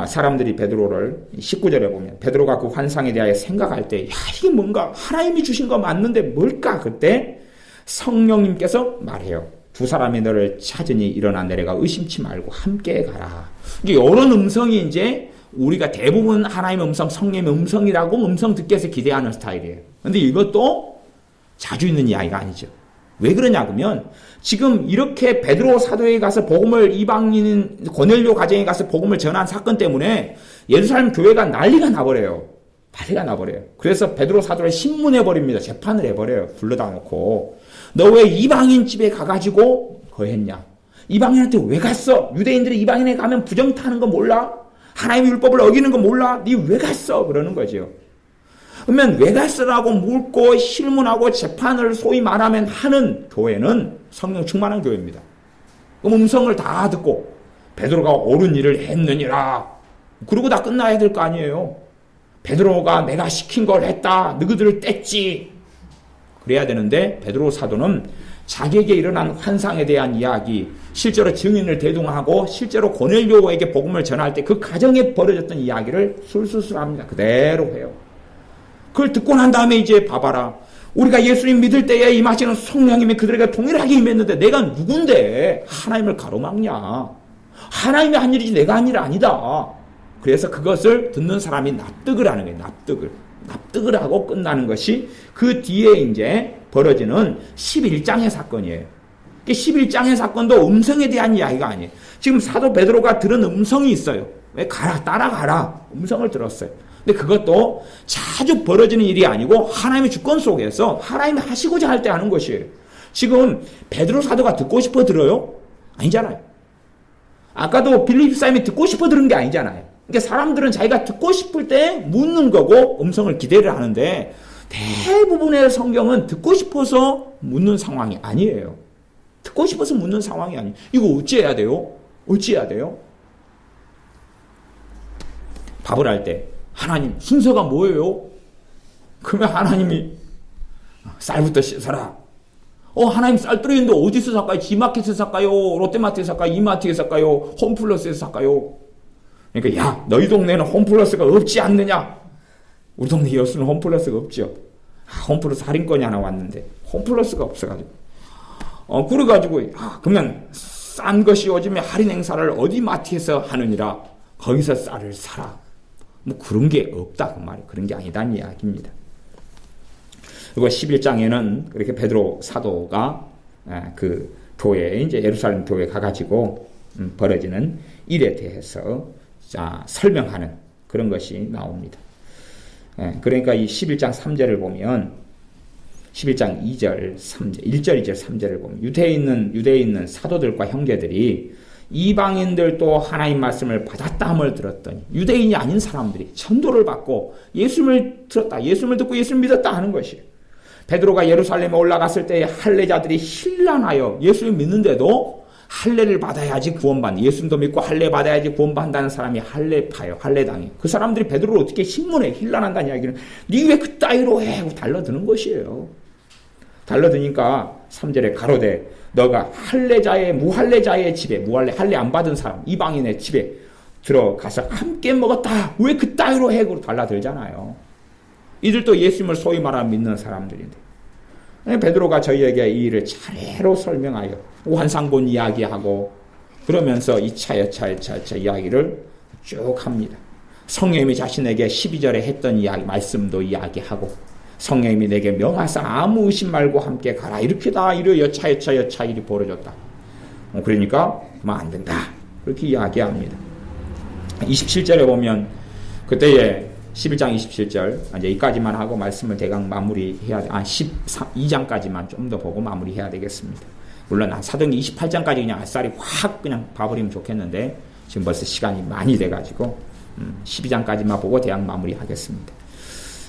사람들이 베드로를 19절에 보면 베드로가 그 환상에 대하여 생각할 때 이게 뭔가 하나님이 주신 거 맞는데 뭘까? 그때 성령님께서 말해요. 2 사람이 너를 찾으니 일어나 내려가 의심치 말고 함께 가라. 이게 이런 음성이 이제 우리가 대부분 하나님의 음성, 성령의 음성이라고 음성 듣기 위해서 기대하는 스타일이에요. 근데 이것도 자주 있는 이야기가 아니죠. 왜 그러냐 그러면 지금 이렇게 베드로 사도에 가서 복음을 이방인 고넬료 가정에 가서 복음을 전한 사건 때문에 예루살렘 교회가 난리가 나버려요. 난리가 나버려요. 그래서 베드로 사도를 신문해버립니다. 재판을 해버려요. 불러다 놓고 너 왜 이방인 집에 가가지고 거했냐? 이방인한테 왜 갔어? 유대인들이 이방인에 가면 부정 타는 거 몰라? 하나님의 율법을 어기는 거 몰라? 니 왜 갔어? 그러는 거죠. 그러면 왜 갔어라고 묻고 실문하고 재판을 소위 말하면 하는 교회는 성령 충만한 교회입니다. 그럼 음성을 다 듣고 베드로가 옳은 일을 했느니라. 그러고 다 끝나야 될 거 아니에요. 베드로가 내가 시킨 걸 했다. 너희들을 뗐지. 그래야 되는데 베드로 사도는 자기에게 일어난 환상에 대한 이야기, 실제로 증인을 대동하고 실제로 고넬료에게 복음을 전할 때 그 가정에 벌어졌던 이야기를 술술술합니다. 그대로 해요. 그걸 듣고 난 다음에 이제 봐봐라. 우리가 예수님 믿을 때에 임하시는 성령님이 그들에게 동일하게 임했는데 내가 누군데 하나님을 가로막냐. 하나님이 한 일이지 내가 한 일이 아니다. 그래서 그것을 듣는 사람이 납득을 하는 거예요. 납득을 하고 끝나는 것이 그 뒤에 이제 벌어지는 11장의 사건이에요. 11장의 사건도 음성에 대한 이야기가 아니에요. 지금 사도 베드로가 들은 음성이 있어요. 왜 가라, 따라가라. 음성을 들었어요. 근데 그것도 자주 벌어지는 일이 아니고 하나님의 주권 속에서 하나님이 하시고자 할 때 하는 것이에요. 지금 베드로 사도가 듣고 싶어 들어요? 아니잖아요. 아까도 빌립 사람이 듣고 싶어 들은 게 아니잖아요. 그러니까 사람들은 자기가 듣고 싶을 때 묻는 거고 음성을 기대를 하는데 대부분의 성경은 듣고 싶어서 묻는 상황이 아니에요. 듣고 싶어서 묻는 상황이 아니에요. 이거 어찌해야 돼요? 어찌해야 돼요? 밥을 할 때 하나님 순서가 뭐예요? 그러면 하나님이 쌀부터 씻어라. 하나님 쌀 떨어지는데 어디서 살까요? 지마켓에서 살까요? 롯데마트에서 살까요? 이마트에서 살까요? 홈플러스에서 살까요? 그러니까 야 너희 동네는 홈플러스가 없지 않느냐? 우리 동네 여수는 홈플러스가 없죠. 홈플러스 할인권이 하나 왔는데 홈플러스가 없어가지고 그래가지고 그러면 싼 것이 요즘에 할인 행사를 어디 마트에서 하느니라 거기서 쌀을 사라. 뭐 그런 게 없다 그 말이에요. 그런 게 아니다는 이야기입니다. 그리고 11장에는 그렇게 베드로 사도가 그 교회에 이제 예루살렘 교회에 가가지고 벌어지는 일에 대해서 설명하는 그런 것이 나옵니다. 그러니까 이 11장 3절을 보면 11장 2절, 3절, 1절, 2절, 3절을 보면 유대에 있는 사도들과 형제들이 이방인들도 하나님 말씀을 받았다 함을 들었더니 유대인이 아닌 사람들이 전도를 받고 예수님을 들었다, 예수님을 듣고 예수님을 믿었다 하는 것이에요. 베드로가 예루살렘에 올라갔을 때 할례자들이 혼란하여 예수님 믿는데도 할례를 받아야지 구원받는, 예수님도 믿고 할례 받아야지 구원받는다는 사람이 할례파요, 할례당해요. 그 사람들이 베드로를 어떻게 신문해 혼란한다는 이야기는 니 왜 그따위로 해 하고 달려드는 것이에요. 달려드니까 3절에 가로되 너가 할례자의 무할례자의 집에 할례 안 받은 사람 이방인의 집에 들어가서 함께 먹었다. 왜 그따위로 해? 그러고 달라들잖아요. 이들도 예수님을 소위 말하면 믿는 사람들인데 베드로가 저희에게 이 일을 차례로 설명하여 환상 본 이야기하고 그러면서 이 차차 이야기를 쭉 합니다. 성령님이 자신에게 12절에 했던 이야기 말씀도 이야기하고 성령님이 내게 명하사 아무 의심 말고 함께 가라. 이렇게 다 여차 일이 벌어졌다. 그러니까 그만 안 된다. 그렇게 이야기합니다. 27절에 보면 그때에 11장 27절 이제 이까지만 하고 말씀을 대강 마무리해야 돼. 12장까지만 좀 더 보고 마무리해야 되겠습니다. 물론 사도행전 28장까지 그냥 아싸리 확 그냥 봐버리면 좋겠는데 지금 벌써 시간이 많이 돼가지고 12장까지만 보고 대강 마무리하겠습니다.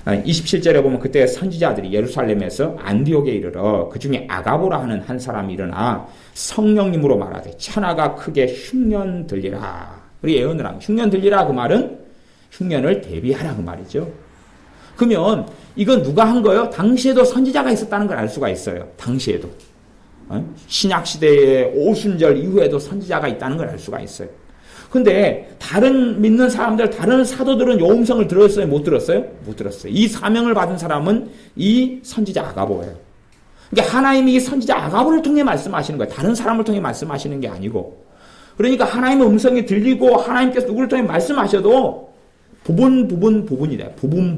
27절에 보면 그때 선지자들이 예루살렘에서 안디옥에 이르러 그 중에 아가보라 하는 한 사람이 일어나 성령님으로 말하되 천하가 크게 흉년 들리라. 우리 예언을 합니다. 흉년 들리라 그 말은 흉년을 대비하라 그 말이죠. 그러면 이건 누가 한 거예요? 당시에도 선지자가 있었다는 걸 알 수가 있어요. 당시에도. 신약시대의 오순절 이후에도 선지자가 있다는 걸 알 수가 있어요. 근데 다른 믿는 사람들, 다른 사도들은 요 음성을 들었어요? 못 들었어요? 못 들었어요. 이 사명을 받은 사람은 이 선지자 아가보예요. 그러니까 하나님이 이 선지자 아가보를 통해 말씀하시는 거예요. 다른 사람을 통해 말씀하시는 게 아니고. 그러니까 하나님의 음성이 들리고 하나님께서 누구를 통해 말씀하셔도 부분이다. 부분.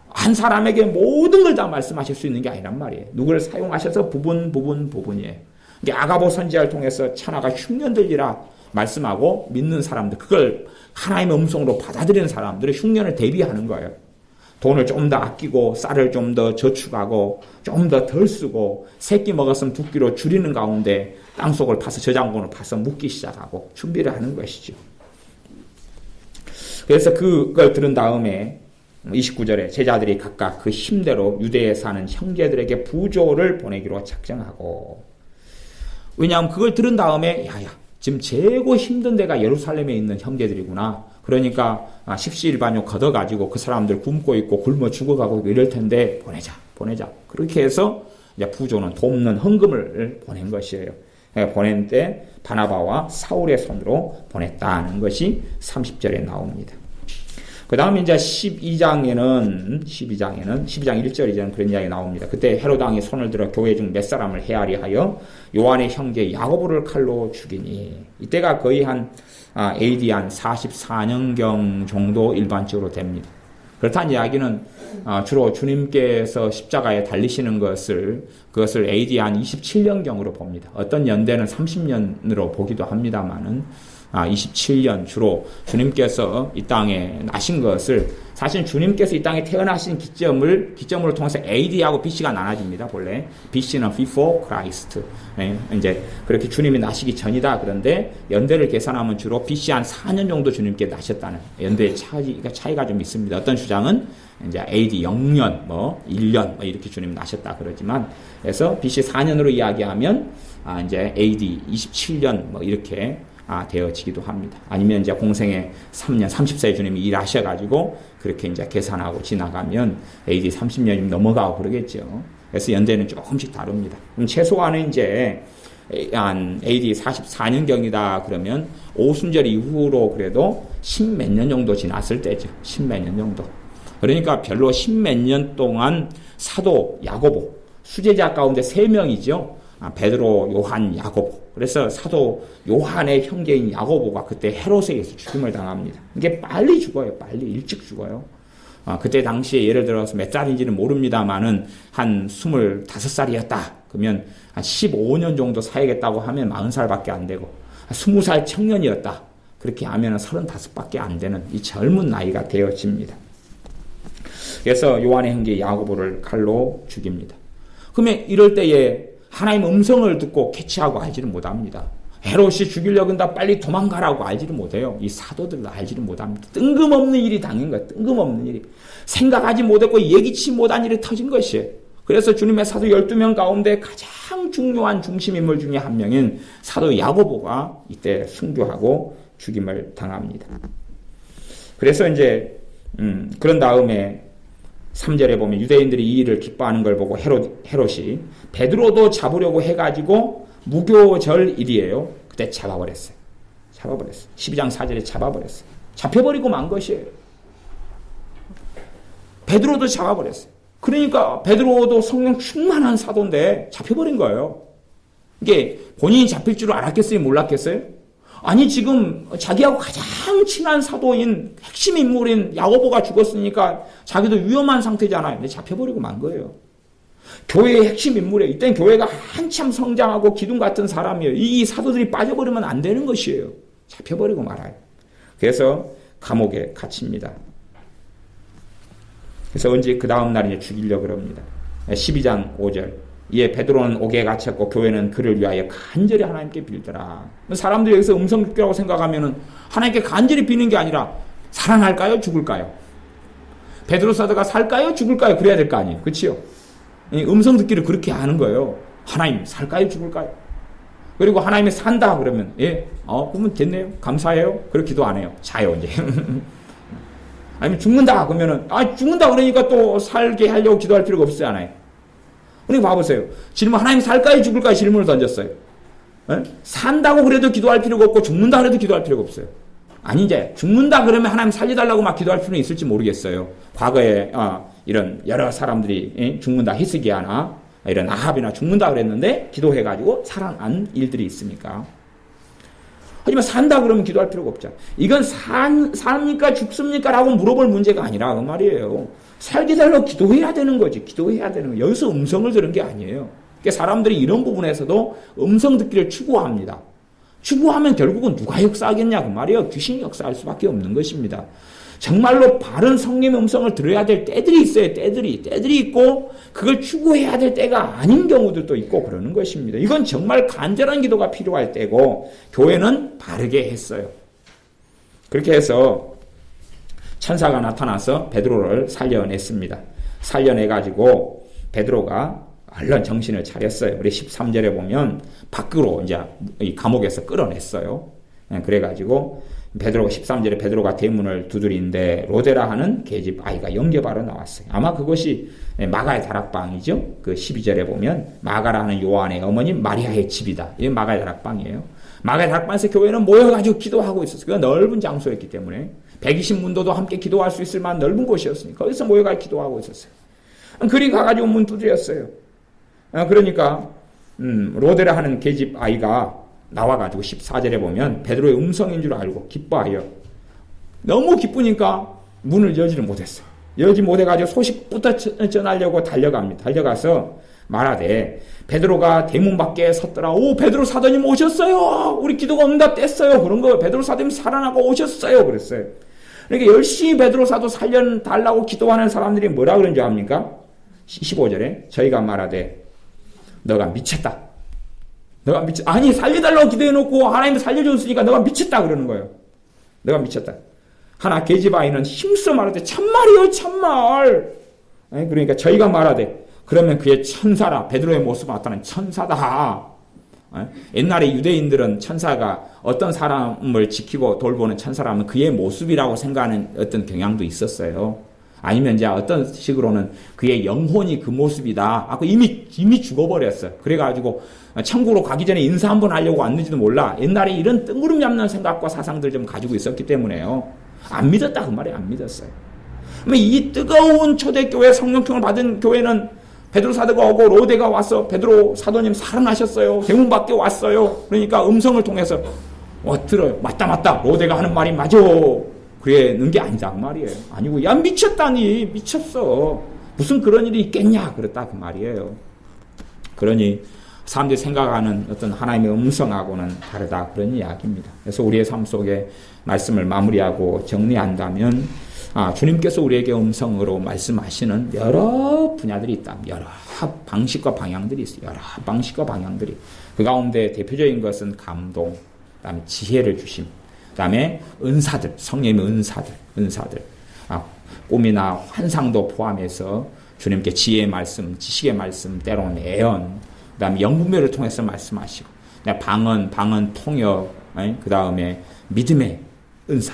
한 사람에게 모든 걸 다 말씀하실 수 있는 게 아니란 말이에요. 누구를 사용하셔서 부분이에요. 그러니까 아가보 선지자를 통해서 천하가 흉년 들리라 말씀하고 믿는 사람들, 그걸 하나님의 음성으로 받아들이는 사람들의 흉년을 대비하는 거예요. 돈을 좀 더 아끼고 쌀을 좀 더 저축하고 좀 더 덜 쓰고 새끼 먹었으면 두 끼로 줄이는 가운데 땅속을 파서 저장고를 파서 묻기 시작하고 준비를 하는 것이죠. 그래서 그걸 들은 다음에 29절에 제자들이 각각 그 힘대로 유대에 사는 형제들에게 부조를 보내기로 작정하고, 왜냐하면 그걸 들은 다음에 야야 지금 최고 힘든 데가 예루살렘에 있는 형제들이구나. 그러니까 십시일반역 걷어가지고 그 사람들 굶고 있고 굶어 죽어가고 이럴 텐데 보내자. 그렇게 해서 이제 부조는 돕는 헌금을 보낸 것이에요. 보낸 때 바나바와 사울의 손으로 보냈다는 것이 30절에 나옵니다. 그 다음에 이제 12장 1절이잖아요. 그런 이야기 나옵니다. 그때 헤롯 왕이 손을 들어 교회 중 몇 사람을 헤아리 하여 요한의 형제 야고보를 칼로 죽이니, 이때가 거의 한 AD 한 44년경 정도 일반적으로 됩니다. 그렇다는 이야기는 주로 주님께서 십자가에 달리시는 그것을 AD 한 27년경으로 봅니다. 어떤 연대는 30년으로 보기도 합니다만은 27년 주로 주님께서 이 땅에 나신 것을, 사실 주님께서 이 땅에 태어나신 기점으로 통해서 AD하고 BC가 나눠집니다. 본래 BC는 before Christ. 이제 그렇게 주님이 나시기 전이다. 그런데 연대를 계산하면 주로 BC 한 4년 정도 주님께 나셨다는 연대의 차이가 좀 있습니다. 어떤 주장은 이제 AD 0년, 1년 이렇게 주님 나셨다 그러지만, 그래서 BC 4년으로 이야기하면 이제 AD 27년 이렇게 되어지기도 합니다. 아니면 이제 공생의 3년, 30세에 주님이 일하셔가지고 그렇게 이제 계산하고 지나가면 AD 30년이 넘어가고 그러겠죠. 그래서 연대는 조금씩 다릅니다. 그럼 최소한은 이제 한 AD 44년경이다 그러면 오순절 이후로 그래도 10몇 년 정도 지났을 때죠. 10몇 년 정도. 그러니까 별로 10몇 년 동안 사도 야고보, 수제자 가운데 3명이죠. 베드로, 요한, 야고보. 그래서 사도 요한의 형제인 야고보가 그때 헤롯에 의해서 죽임을 당합니다. 이게 빨리 죽어요. 일찍 죽어요. 그때 당시에 예를 들어서 몇 살인지는 모릅니다만은 한 25살이었다. 그러면 한 15년 정도 살겠다고 하면 40살밖에 안 되고, 20살 청년이었다. 그렇게 하면 35밖에 안 되는 이 젊은 나이가 되어집니다. 그래서 요한의 형제 야고보를 칼로 죽입니다. 그러면 이럴 때에 하나님의 음성을 듣고 캐치하고 알지를 못합니다. 헤롯이 죽이려고 한다 빨리 도망가라고 알지를 못해요. 이 사도들도 알지를 못합니다. 뜬금없는 일이 당한 거예요. 뜬금없는 일이. 생각하지 못했고 예기치 못한 일이 터진 것이에요. 그래서 주님의 사도 12명 가운데 가장 중요한 중심인물 중에 한 명인 사도 야고보가 이때 순교하고 죽임을 당합니다. 그래서 이제 그런 다음에 3절에 보면 유대인들이 이 일을 기뻐하는 걸 보고 헤롯이 베드로도 잡으려고 해가지고 무교절 일이에요. 그때 잡아버렸어요. 12장 4절에 잡아버렸어요. 잡혀버리고 만 것이에요. 베드로도 잡아버렸어요. 그러니까 베드로도 성령 충만한 사도인데 잡혀버린 거예요. 이게 본인이 잡힐 줄 알았겠어요? 몰랐겠어요? 아니 지금 자기하고 가장 친한 사도인 핵심 인물인 야고보가 죽었으니까 자기도 위험한 상태잖아요. 근데 잡혀버리고 만 거예요. 교회의 핵심 인물이에요. 이때는 교회가 한참 성장하고 기둥 같은 사람이에요. 이 사도들이 빠져버리면 안 되는 것이에요. 잡혀버리고 말아요. 그래서 감옥에 갇힙니다. 그래서 언제 그 다음 날 이제 죽이려고 그럽니다. 12장 5절. 이에 베드로는 옥에 갇혔고 교회는 그를 위하여 간절히 하나님께 빌더라. 사람들이 여기서 음성육교라고 생각하면은 하나님께 간절히 비는 게 아니라 살아날까요? 죽을까요? 베드로 사도가 살까요? 죽을까요? 그래야 될 거 아니에요. 그렇죠? 음성 듣기를 그렇게 하는 거예요. 하나님 살까요? 죽을까요? 그리고 하나님이 산다 그러면 그러면 됐네요. 감사해요. 그렇게 기도 안 해요. 자요 이제. 아니면 죽는다 그러면은 죽는다 그러니까 또 살게 하려고 기도할 필요가 없잖아요. 그러니까 봐보세요. 질문 하나님 살까요? 죽을까요? 질문을 던졌어요. 산다고 그래도 기도할 필요가 없고 죽는다 그래도 기도할 필요가 없어요. 아니 이제 죽는다 그러면 하나님 살려달라고 막 기도할 필요는 있을지 모르겠어요. 과거에 이런 여러 사람들이 죽는다 히스기야나 이런 아합이나 죽는다 그랬는데 기도해가지고 살아난 일들이 있으니까. 하지만 산다 그러면 기도할 필요가 없죠. 이건 삽니까 죽습니까? 라고 물어볼 문제가 아니라 그 말이에요. 살게 달라고 기도해야 되는 거지. 기도해야 되는 거예요. 여기서 음성을 들은 게 아니에요. 그러니까 사람들이 이런 부분에서도 음성 듣기를 추구합니다. 추구하면 결국은 누가 역사하겠냐 그 말이에요. 귀신이 역사할 수밖에 없는 것입니다. 정말로 바른 성령의 음성을 들어야 될 때들이 있어요. 때들이 있고 그걸 추구해야 될 때가 아닌 경우들도 있고 그러는 것입니다. 이건 정말 간절한 기도가 필요할 때고 교회는 바르게 했어요. 그렇게 해서 천사가 나타나서 베드로를 살려냈습니다. 살려내가지고 베드로가 얼른 정신을 차렸어요. 우리 13절에 보면 밖으로 이제 이 감옥에서 끌어냈어요. 그래가지고 베드로가 13절에 베드로가 대문을 두드리는데 로데라 하는 계집 아이가 영접하러 나왔어요. 아마 그것이 마가의 다락방이죠. 그 12절에 보면 마가라 하는 요한의 어머니 마리아의 집이다. 이게 마가의 다락방이에요. 마가의 다락방에서 교회는 모여가지고 기도하고 있었어요. 그 넓은 장소였기 때문에 120문도도 함께 기도할 수 있을 만한 넓은 곳이었으니까 거기서 모여가지고 기도하고 있었어요. 그리 가가지고 문 두드렸어요. 그러니까 로데라 하는 계집 아이가 나와가지고 14절에 보면 베드로의 음성인 줄 알고 기뻐하여 너무 기쁘니까 문을 열지를 못했어. 열지 못해가지고 소식부터 전하려고 달려갑니다. 달려가서 말하되 베드로가 대문 밖에 섰더라. 오 베드로 사도님 오셨어요. 우리 기도가 응답됐어요. 그런 거 베드로 사도님 살아나고 오셨어요. 그랬어요. 그러니까 열심히 베드로 사도 살려달라고 기도하는 사람들이 뭐라 그런 줄 압니까? 15절에 저희가 말하되 너가 미쳤다. 아니 살려달라고 기도해놓고 하나님이 살려줬으니까 너가 미쳤다 그러는 거예요. 너가 미쳤다. 하나 계집 아이는 힘써 말하되 참말이요 참말. 그러니까 저희가 말하되 그러면 그의 천사라. 베드로의 모습을 나타낸 천사다. 옛날에 유대인들은 천사가 어떤 사람을 지키고 돌보는 천사라면 그의 모습이라고 생각하는 어떤 경향도 있었어요. 아니면 이제 어떤 식으로는 그의 영혼이 그 모습이다. 이미 죽어버렸어요. 그래가지고 천국으로 가기 전에 인사 한번 하려고 왔는지도 몰라. 옛날에 이런 뜬구름 잡는 생각과 사상들 좀 가지고 있었기 때문에요. 안 믿었다 그 말이에요. 안 믿었어요. 이 뜨거운 초대교회 성령통을 받은 교회는 베드로 사도가 오고 로데가 와서 베드로 사도님 살아나셨어요. 대문 밖에 왔어요. 그러니까 음성을 통해서 들어요. 맞다. 로데가 하는 말이 맞아. 그러는 게 아니다 그 말이에요. 아니고 야 미쳤다니 미쳤어. 무슨 그런 일이 있겠냐 그랬다 그 말이에요. 그러니 사람들이 생각하는 어떤 하나님의 음성하고는 다르다 그런 이야기입니다. 그래서 우리의 삶 속에 말씀을 마무리하고 정리한다면 주님께서 우리에게 음성으로 말씀하시는 여러 분야들이 있다. 여러 방식과 방향들이 있어요. 여러 방식과 방향들이. 그 가운데 대표적인 것은 감동, 그다음에 지혜를 주심, 그다음에 은사들, 성령의 은사들. 꿈이나 환상도 포함해서 주님께 지혜의 말씀, 지식의 말씀, 때로는 예언, 그다음에 영분별을 통해서 말씀하시고, 방언 통역, 그다음에 믿음의 은사.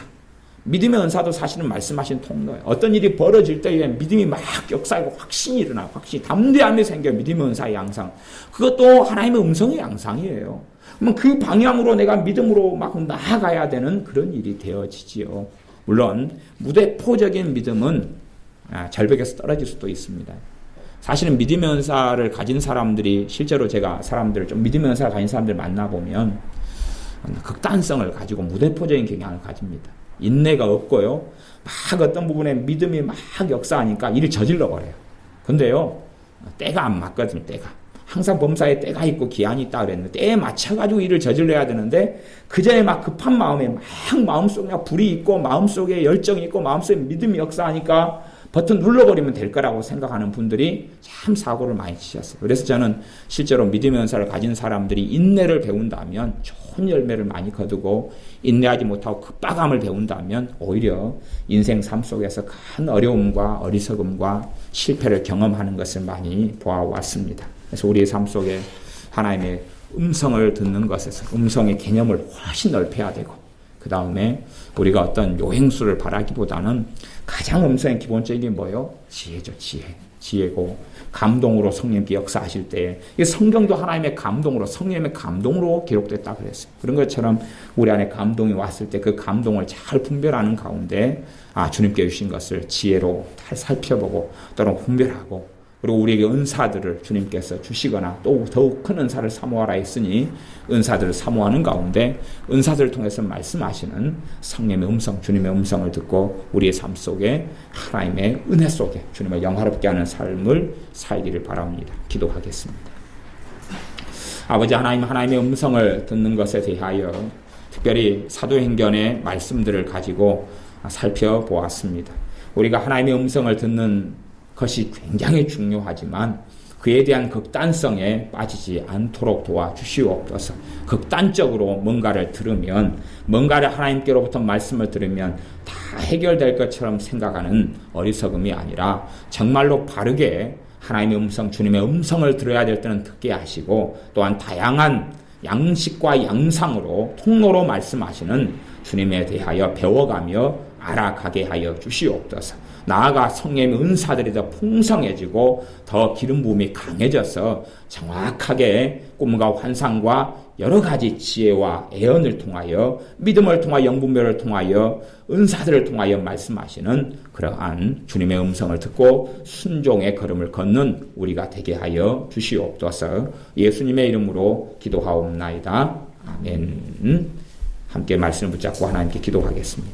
믿음의 은사도 사실은 말씀하신 통로예요. 어떤 일이 벌어질 때에 믿음이 막 역사하고 확신이 일어나, 담대함이 생겨. 믿음의 은사의 양상. 그것도 하나님의 음성의 양상이에요. 그러면 그 방향으로 내가 믿음으로 막 나아가야 되는 그런 일이 되어지지요. 물론 무대포적인 믿음은 절벽에서 떨어질 수도 있습니다. 사실은 믿음의 은사를 가진 사람들이 실제로 제가 사람들을 좀 믿음의 은사를 가진 사람들을 만나보면 극단성을 가지고 무대포적인 경향을 가집니다. 인내가 없고요. 막 어떤 부분에 믿음이 막 역사하니까 일을 저질러 버려요. 근데요. 때가 안 맞거든요. 때가. 항상 범사에 때가 있고 기한이 있다 그랬는데 때에 맞춰가지고 일을 저질러야 되는데 그 전에 막 급한 마음에 막 마음속에 불이 있고 마음속에 열정이 있고 마음속에 믿음이 역사하니까 버튼 눌러버리면 될 거라고 생각하는 분들이 참 사고를 많이 치셨어요. 그래서 저는 실제로 믿음의 은사를 가진 사람들이 인내를 배운다면 좋은 열매를 많이 거두고, 인내하지 못하고 급박함을 배운다면 오히려 인생 삶 속에서 큰 어려움과 어리석음과 실패를 경험하는 것을 많이 보아왔습니다. 그래서 우리의 삶 속에 하나님의 음성을 듣는 것에서 음성의 개념을 훨씬 넓혀야 되고, 그 다음에 우리가 어떤 요행수를 바라기보다는 가장 음성의 기본적인 게 뭐예요? 지혜죠, 지혜. 지혜고, 감동으로 성령님께 역사하실 때, 이 성경도 하나님의 감동으로, 성령님의 감동으로 기록됐다 그랬어요. 그런 것처럼 우리 안에 감동이 왔을 때 그 감동을 잘 분별하는 가운데, 주님께 주신 것을 지혜로 잘 살펴보고, 또는 분별하고, 그리고 우리에게 은사들을 주님께서 주시거나 또 더욱 큰 은사를 사모하라 했으니 은사들을 사모하는 가운데 은사들을 통해서 말씀하시는 성령의 음성, 주님의 음성을 듣고 우리의 삶 속에 하나님의 은혜 속에 주님을 영화롭게 하는 삶을 살기를 바랍니다. 기도하겠습니다. 아버지 하나님, 하나님의 음성을 듣는 것에 대하여 특별히 사도행전의 말씀들을 가지고 살펴보았습니다. 우리가 하나님의 음성을 듣는 것이 굉장히 중요하지만 그에 대한 극단성에 빠지지 않도록 도와주시옵소서. 극단적으로 뭔가를 들으면, 뭔가를 하나님께로부터 말씀을 들으면 다 해결될 것처럼 생각하는 어리석음이 아니라 정말로 바르게 하나님의 음성, 주님의 음성을 들어야 될 때는 듣게 하시고, 또한 다양한 양식과 양상으로 통로로 말씀하시는 주님에 대하여 배워가며 알아가게 하여 주시옵소서. 나아가 성령의 은사들이 더 풍성해지고 더 기름 부음이 강해져서 정확하게 꿈과 환상과 여러 가지 지혜와 애언을 통하여, 믿음을 통하여, 영분별을 통하여, 은사들을 통하여 말씀하시는 그러한 주님의 음성을 듣고 순종의 걸음을 걷는 우리가 되게 하여 주시옵소서. 예수님의 이름으로 기도하옵나이다. 아멘. 함께 말씀을 붙잡고 하나님께 기도하겠습니다.